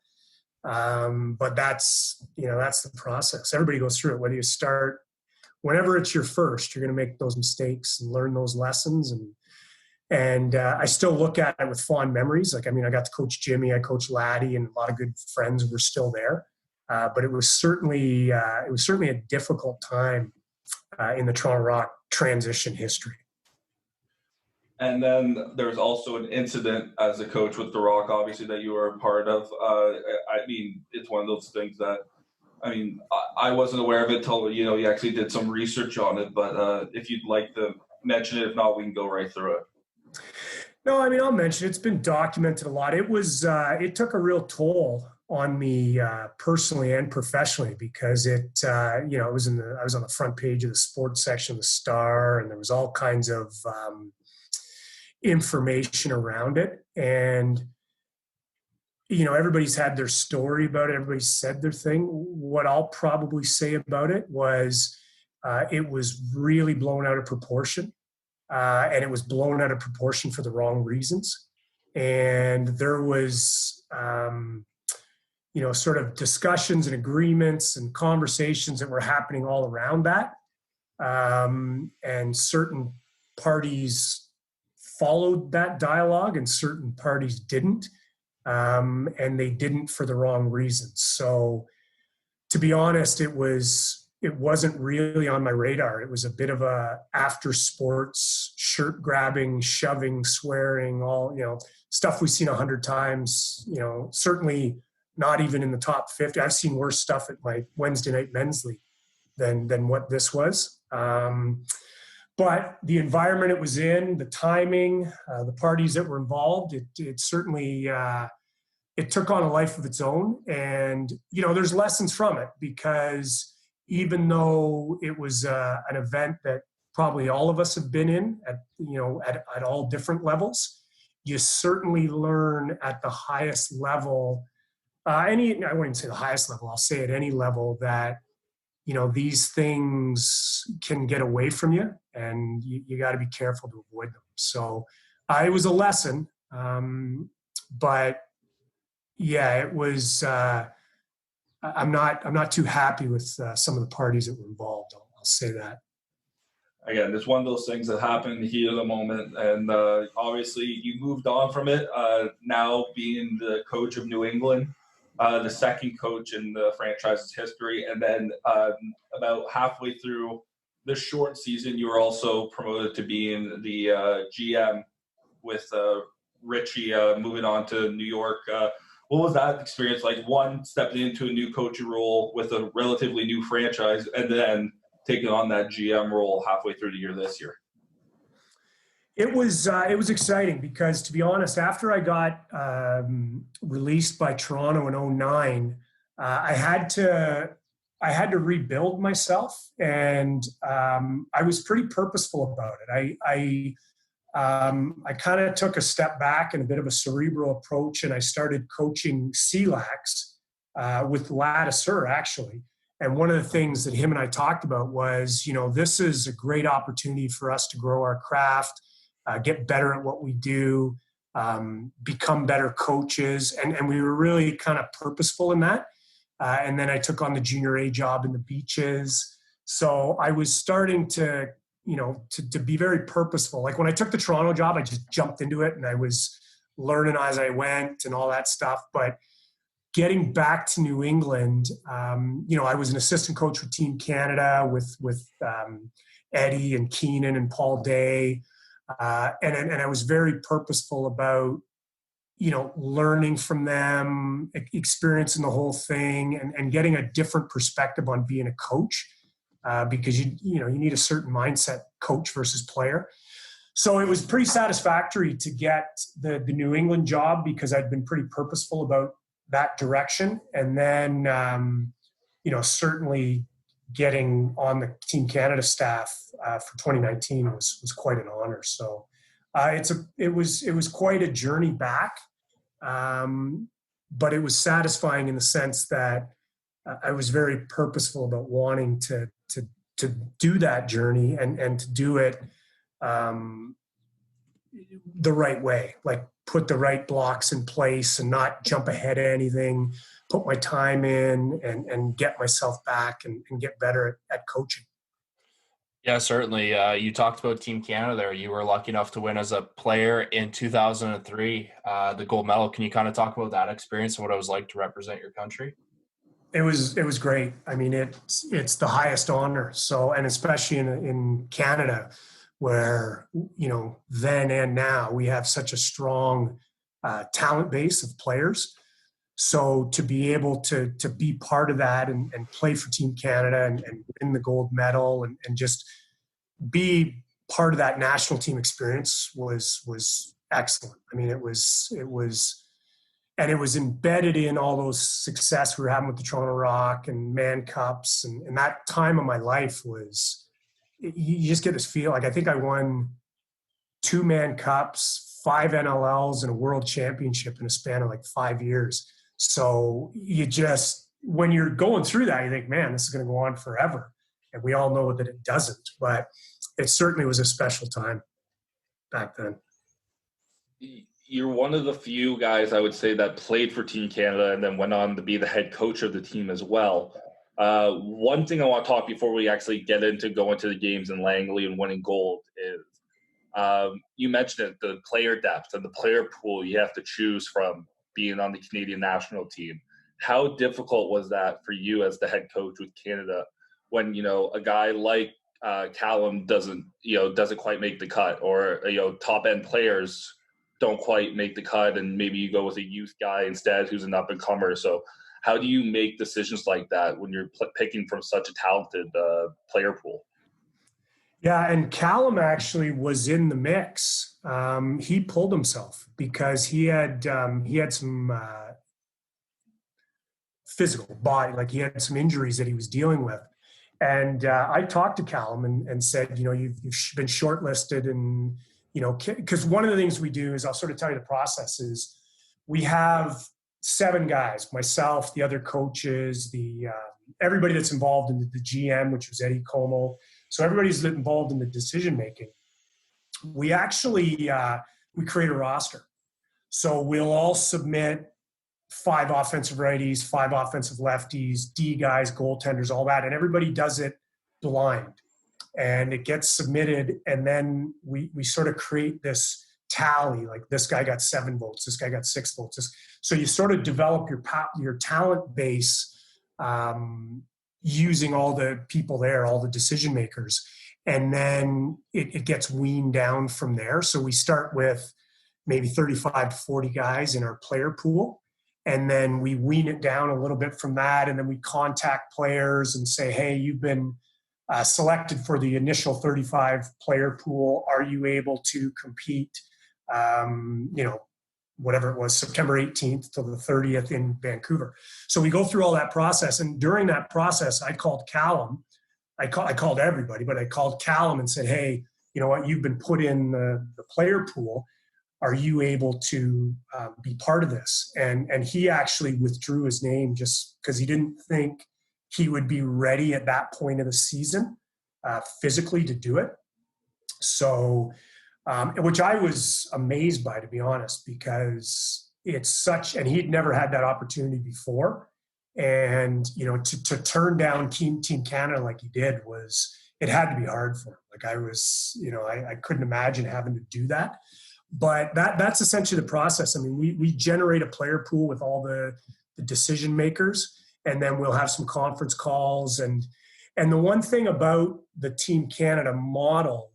But that's the process. Everybody goes through it. Whether you start, whenever it's your first, you're going to make those mistakes and learn those lessons. And I still look at it with fond memories. I got to coach Jimmy, I coached Laddie, and a lot of good friends were still there. But it was certainly a difficult time in the Toronto Rock transition history. And then there's also an incident as a coach with the Rock, obviously, that you were a part of. It's one of those things that, I wasn't aware of it until, you actually did some research on it. But if you'd like to mention it, if not, we can go right through it. No, I'll mention it. It's been documented a lot. It was, it took a real toll on me personally and professionally, because I was on the front page of the sports section of the Star, and there was all kinds of, information around it. And, everybody's had their story about it. Everybody's said their thing. What I'll probably say about it was it was really blown out of proportion. And it was blown out of proportion for the wrong reasons. And there was, sort of discussions and agreements and conversations that were happening all around that. And certain parties followed that dialogue and certain parties didn't. And they didn't for the wrong reasons. So to be honest, it wasn't really on my radar. It was a bit of a after sports shirt grabbing, shoving, swearing, all, stuff we've seen 100 times, certainly not even in the top 50. I've seen worse stuff at my Wednesday night men's league than what this was. But the environment it was in, the timing, the parties that were involved, it certainly, it took on a life of its own. And, there's lessons from it, because even though it was an event that probably all of us have been in at all different levels, you certainly learn at the highest level, I wouldn't even say the highest level, I'll say at any level, that these things can get away from you, and you got to be careful to avoid them. So it was a lesson. But yeah, it was, I'm not too happy with some of the parties that were involved. I'll say that. Again, it's one of those things that happened in the heat of the moment, and obviously you moved on from it. Now being the coach of New England, the second coach in the franchise's history, and then about halfway through the short season, you were also promoted to being the GM with Richie moving on to New York. What was that experience like? One, stepping into a new coaching role with a relatively new franchise, and then taking on that GM role halfway through the year this year. It was exciting, because, to be honest, after I got released by Toronto in 2009, I had to rebuild myself, and I was pretty purposeful about it. I kind of took a step back and a bit of a cerebral approach, and I started coaching CLACs with Latticer, actually. And one of the things that him and I talked about was, this is a great opportunity for us to grow our craft, get better at what we do, become better coaches. And we were really kind of purposeful in that. And then I took on the junior A job in the beaches. So I was starting to be very purposeful. Like when I took the Toronto job, I just jumped into it and I was learning as I went and all that stuff. But getting back to New England, I was an assistant coach with Team Canada with Eddie and Keenan and Paul Day. And I was very purposeful about, learning from them, experiencing the whole thing, and getting a different perspective on being a coach. Because you need a certain mindset, coach versus player. So it was pretty satisfactory to get the New England job, because I'd been pretty purposeful about that direction. And then, certainly getting on the Team Canada staff for 2019 was quite an honor. So it was quite a journey back, but it was satisfying in the sense that I was very purposeful about wanting to do that journey and to do it the right way, like put the right blocks in place and not jump ahead of anything, put my time in and get myself back and get better at coaching. Yeah, certainly. You talked about Team Canada there. You were lucky enough to win as a player in 2003, the gold medal. Can you kind of talk about that experience and what it was like to represent your country? It was great. I mean, it's the highest honor. So, and especially in Canada, where, then and now we have such a strong talent base of players. So to be able to be part of that and play for Team Canada and win the gold medal and just be part of that national team experience was excellent. I mean, it was embedded in all those success we were having with the Toronto Rock and Mann Cups. And that time of my life was, you just get this feel like, I think I won 2 Mann Cups, 5 NLLs, and a World Championship in a span of like 5 years. So you just, when you're going through that, you think, man, this is going to go on forever. And we all know that it doesn't, but it certainly was a special time back then. You're one of the few guys, I would say, that played for Team Canada and then went on to be the head coach of the team as well. One thing I want to talk before we actually get into going to the games in Langley and winning gold is you mentioned it, the player depth and the player pool you have to choose from being on the Canadian national team. How difficult was that for you as the head coach with Canada when, a guy like Callum doesn't quite make the cut, or, top end players don't quite make the cut, and maybe you go with a youth guy instead who's an up and comer. So how do you make decisions like that when you're picking from such a talented player pool? Yeah, and Callum actually was in the mix. He pulled himself because he had some physical body, like he had some injuries that he was dealing with. And I talked to Callum and said, you've been shortlisted, and because one of the things we do is, I'll sort of tell you the process is, we have 7 guys, myself, the other coaches, everybody that's involved in the GM, which was Eddie Como. So everybody's involved in the decision making. We actually we create a roster. So we'll all submit 5 offensive righties, 5 offensive lefties, D guys, goaltenders, all that, and everybody does it blind. And it gets submitted, and then we sort of create this tally, like this guy got 7 votes, this guy got 6 votes. So you sort of develop your talent base using all the people there, all the decision makers, and then it gets weaned down from there. So we start with maybe 35 to 40 guys in our player pool, and then we wean it down a little bit from that, and then we contact players and say, hey, you've been selected for the initial 35 player pool. Are you able to compete, whatever it was, September 18th till the 30th in Vancouver? So we go through all that process. And during that process, I called Callum. I called everybody, but I called Callum and said, hey, you know what, you've been put in the player pool. Are you able to be part of this? And he actually withdrew his name just because he didn't think he would be ready at that point of the season physically to do it. So, which I was amazed by, to be honest, because and he'd never had that opportunity before. And, to turn down Team Canada like he did it had to be hard for him. Like I couldn't imagine having to do that. But that's essentially the process. I mean, we generate a player pool with all the decision makers, and then we'll have some conference calls. And the one thing about the Team Canada model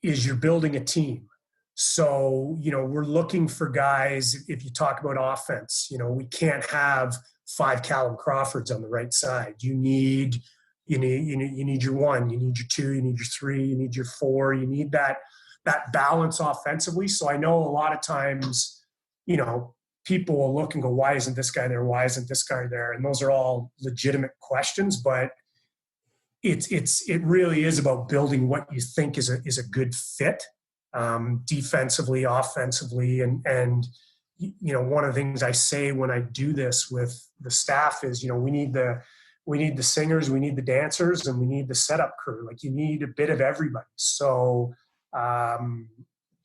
is you're building a team. So, we're looking for guys. If you talk about offense, we can't have 5 Callum Crawfords on the right side. You need your 1, you need your 2, you need your 3, you need your 4. You need that balance offensively. So I know a lot of times, people will look and go, why isn't this guy there? Why isn't this guy there? And those are all legitimate questions, but it really is about building what you think is a good fit, defensively, offensively. And one of the things I say when I do this with the staff is, we need the singers, we need the dancers, and we need the setup crew. Like, you need a bit of everybody. So,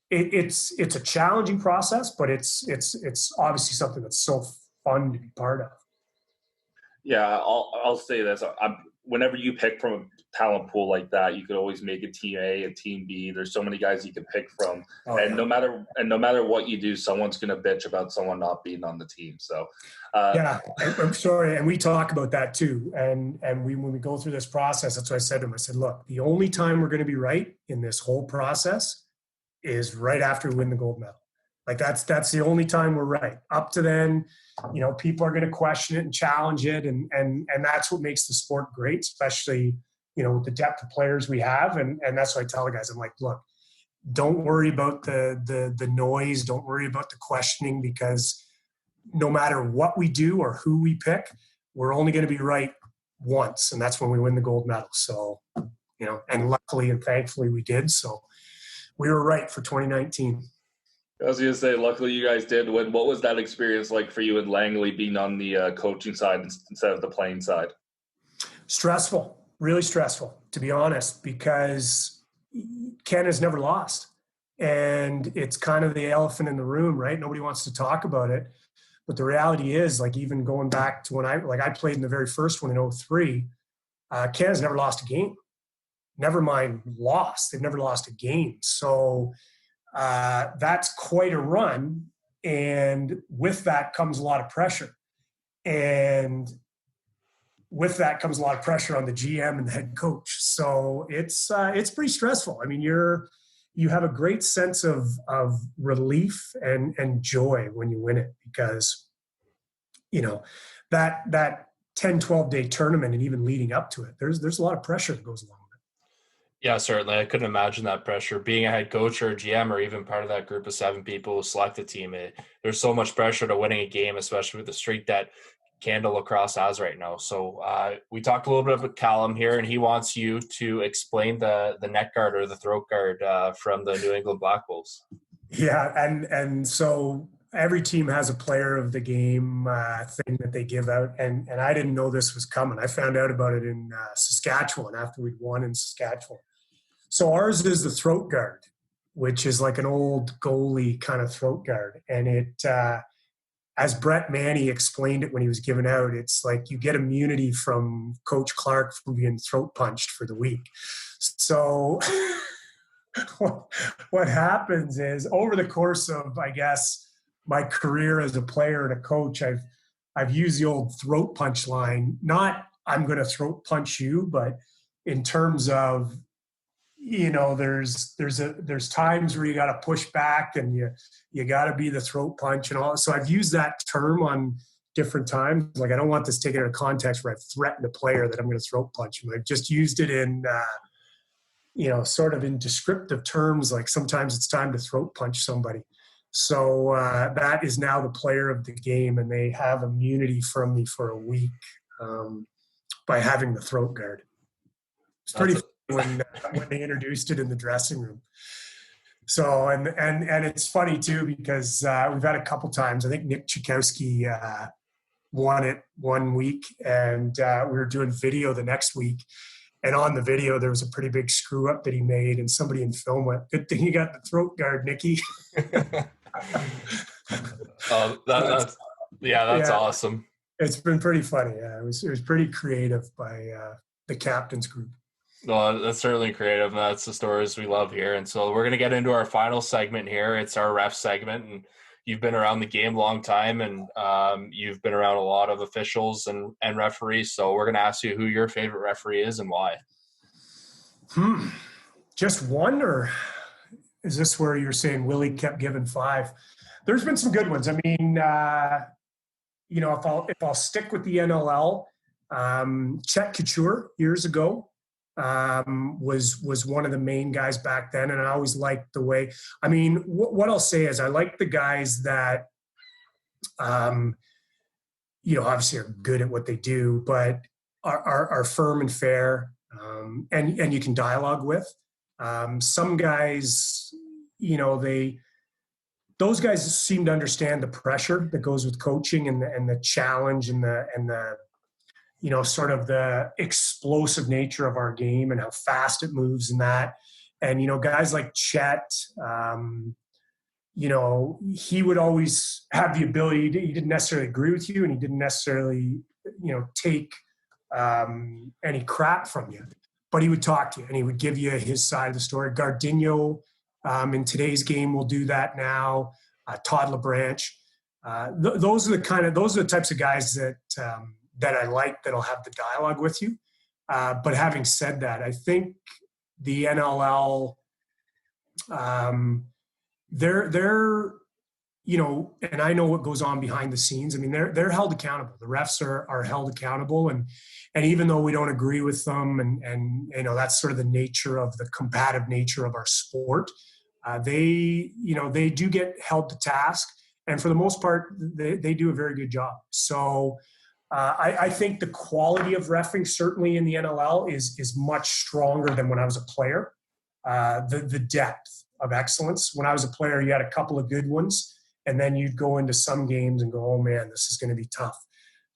it's a challenging process, but it's obviously something that's so fun to be part of. Yeah, I'll say this. Whenever you pick from a talent pool like that, you could always make a team A, a team B. There's so many guys you can pick from, no matter what you do, someone's going to bitch about someone not being on the team. So, yeah, I'm sorry, and we talk about that too. And when we go through this process, that's what I said to him. I said, look, the only time we're going to be right in this whole process is right after we win the gold medal. Like that's the only time we're right. Up to then, people are going to question it and challenge it. And that's what makes the sport great, especially, with the depth of players we have. And that's what I tell the guys. I'm like, look, don't worry about the noise. Don't worry about the questioning, because no matter what we do or who we pick, we're only going to be right once. And that's when we win the gold medal. So, and luckily and thankfully we did. So, we were right for 2019. I was going to say, luckily you guys did win. What was that experience like for you in Langley, being on the coaching side instead of the playing side? Stressful, really stressful, to be honest, because Canada's never lost. And it's kind of the elephant in the room, right? Nobody wants to talk about it. But the reality is, like, even going back to when I played in the very first one in 2003, Canada's never lost a game. Never mind lost. They've never lost a game. So that's quite a run. And with that comes a lot of pressure. And with that comes a lot of pressure on the GM and the head coach. So it's pretty stressful. I mean, you have a great sense of relief and joy when you win it, because, you know, that 10, 12-day tournament and even leading up to it, there's a lot of pressure that goes along with it. Yeah, certainly. I couldn't imagine that pressure. Being a head coach or a GM or even part of that group of 7 people who select a team, there's so much pressure to winning a game, especially with the streak that Canada Lacrosse has right now. So we talked a little bit about Callum here, and he wants you to explain the neck guard or the throat guard from the New England Black Wolves. Yeah, and so every team has a player of the game thing that they give out, and I didn't know this was coming. I found out about it in Saskatchewan after we'd won in Saskatchewan. So ours is the throat guard, which is like an old goalie kind of throat guard, and it as Brett Manny explained it when he was given out, it's like you get immunity from Coach Clark from being throat punched for the week. So what happens is, over the course of, I guess, my career as a player and a coach, I've used the old throat punch line. Not I'm going to throat punch you, but in terms of, you know, there's times where you got to push back and you got to be the throat punch and all. So I've used that term on different times. Like, I don't want this taken out of context where I've threatened a player that I'm going to throat punch him. I've just used it in, you know, sort of in descriptive terms. Like, sometimes it's time to throat punch somebody. So that is now the player of the game, and they have immunity from me for a week by having the throat guard. It's pretty funny when they introduced it in the dressing room. So and it's funny too, because we've had a couple times. I think Nick Chikowski won it one week, and we were doing video the next week. And on the video, there was a pretty big screw up that he made, and somebody in film went, "Good thing you got the throat guard, Nicky." That's awesome. It's been pretty funny. Yeah, it was pretty creative by the captain's group. Well, that's certainly creative, and that's the stories we love here. And so we're going to get into our final segment here. It's our ref segment, and you've been around the game a long time, and you've been around a lot of officials and referees. So we're going to ask you who your favorite referee is and why. Just one, or is this where you're saying Willie kept giving 5? There's been some good ones. I mean, you know, if I'll stick with the NLL, Chet Couture years ago was one of the main guys back then, and I always liked the way. I mean, what I'll say is I like the guys that, you know, obviously are good at what they do, but are firm and fair, and you can dialogue with. Some guys, you know, those guys seem to understand the pressure that goes with coaching and the challenge and the you know, sort of the explosive nature of our game and how fast it moves and that. And, you know, guys like Chet, you know, he would always have the ability he didn't necessarily agree with you, and he didn't necessarily, you know, take any crap from you, but he would talk to you and he would give you his side of the story. Gardino, in today's game, will do that now. Todd LeBranch. Those are the types of guys that I like, that'll have the dialogue with you. But having said that, I think the NLL, they're, you know, and I know what goes on behind the scenes. I mean, they're held accountable. The refs are held accountable. And even though we don't agree with them, and you know, that's sort of the nature of the combative nature of our sport, they do get held to task. And for the most part, they do a very good job. So, I think the quality of reffing, certainly in the NLL, is much stronger than when I was a player. The depth of excellence. When I was a player, you had a couple of good ones, and then you'd go into some games and go, oh man, this is going to be tough,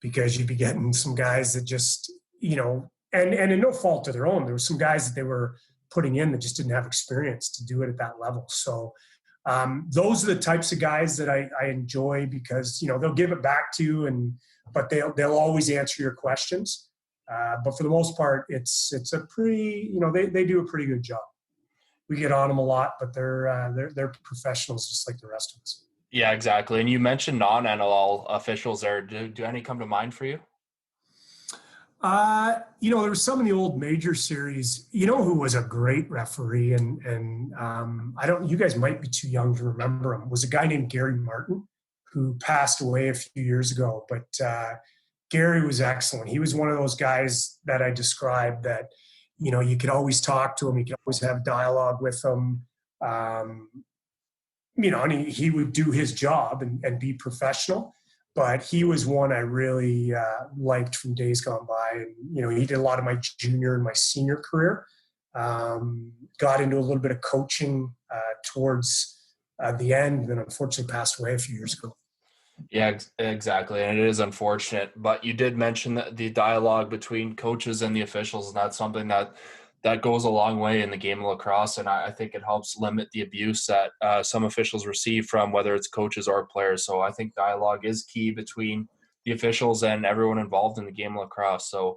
because you'd be getting some guys that just, and in no fault of their own, there were some guys that they were putting in that just didn't have experience to do it at that level. So those are the types of guys that I enjoy, because, they'll give it back to you, but they'll always answer your questions. But for the most part, it's a pretty, they do a pretty good job. We get on them a lot, but they're professionals just like the rest of us. Yeah, exactly. And you mentioned non-NLL officials there. Do any come to mind for you? There was some in the old major series, who was a great referee, and you guys might be too young to remember him, was a guy named Gary Martin, who passed away a few years ago. But Gary was excellent. He was one of those guys that I described that, you could always talk to him. You could always have dialogue with him. And he would do his job and be professional. But he was one I really liked from days gone by. And, he did a lot of my junior and my senior career. Got into a little bit of coaching towards the end, and then unfortunately passed away a few years ago. Yeah, exactly. And it is unfortunate. But you did mention that the dialogue between coaches and the officials, and that's something that goes a long way in the game of lacrosse. And I think it helps limit the abuse that some officials receive from whether it's coaches or players. So I think dialogue is key between the officials and everyone involved in the game of lacrosse. So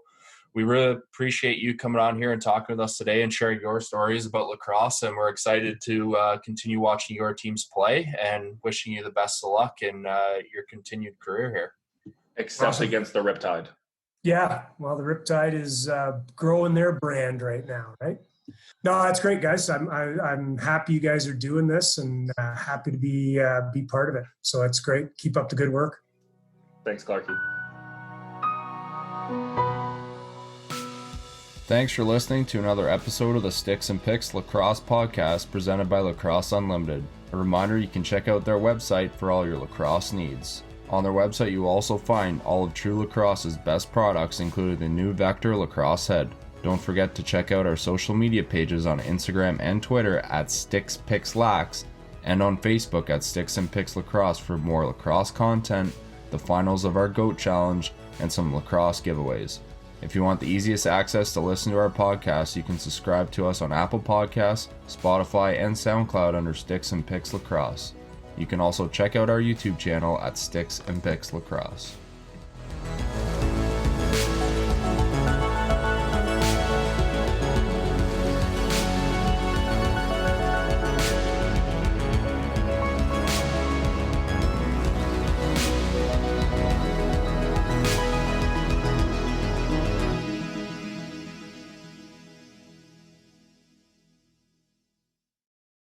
we really appreciate you coming on here and talking with us today and sharing your stories about lacrosse. And we're excited to continue watching your teams play and wishing you the best of luck in your continued career here. Except against the Riptide. Yeah, well, the Riptide is growing their brand right now, right? No, that's great, guys. I'm happy you guys are doing this, and happy to be part of it. So that's great. Keep up the good work. Thanks, Clarky. Thanks for listening to another episode of the Sticks and Picks Lacrosse podcast presented by Lacrosse Unlimited. A reminder, you can check out their website for all your lacrosse needs. On their website, you will also find all of True Lacrosse's best products, including the new Vector lacrosse head. Don't forget to check out our social media pages on Instagram and Twitter at SticksPicksLax, and on Facebook at Sticks and Picks Lacrosse for more lacrosse content, the finals of our GOAT Challenge, and some lacrosse giveaways. If you want the easiest access to listen to our podcast, you can subscribe to us on Apple Podcasts, Spotify, and SoundCloud under Sticks and Picks Lacrosse. You can also check out our YouTube channel at Sticks and Picks Lacrosse.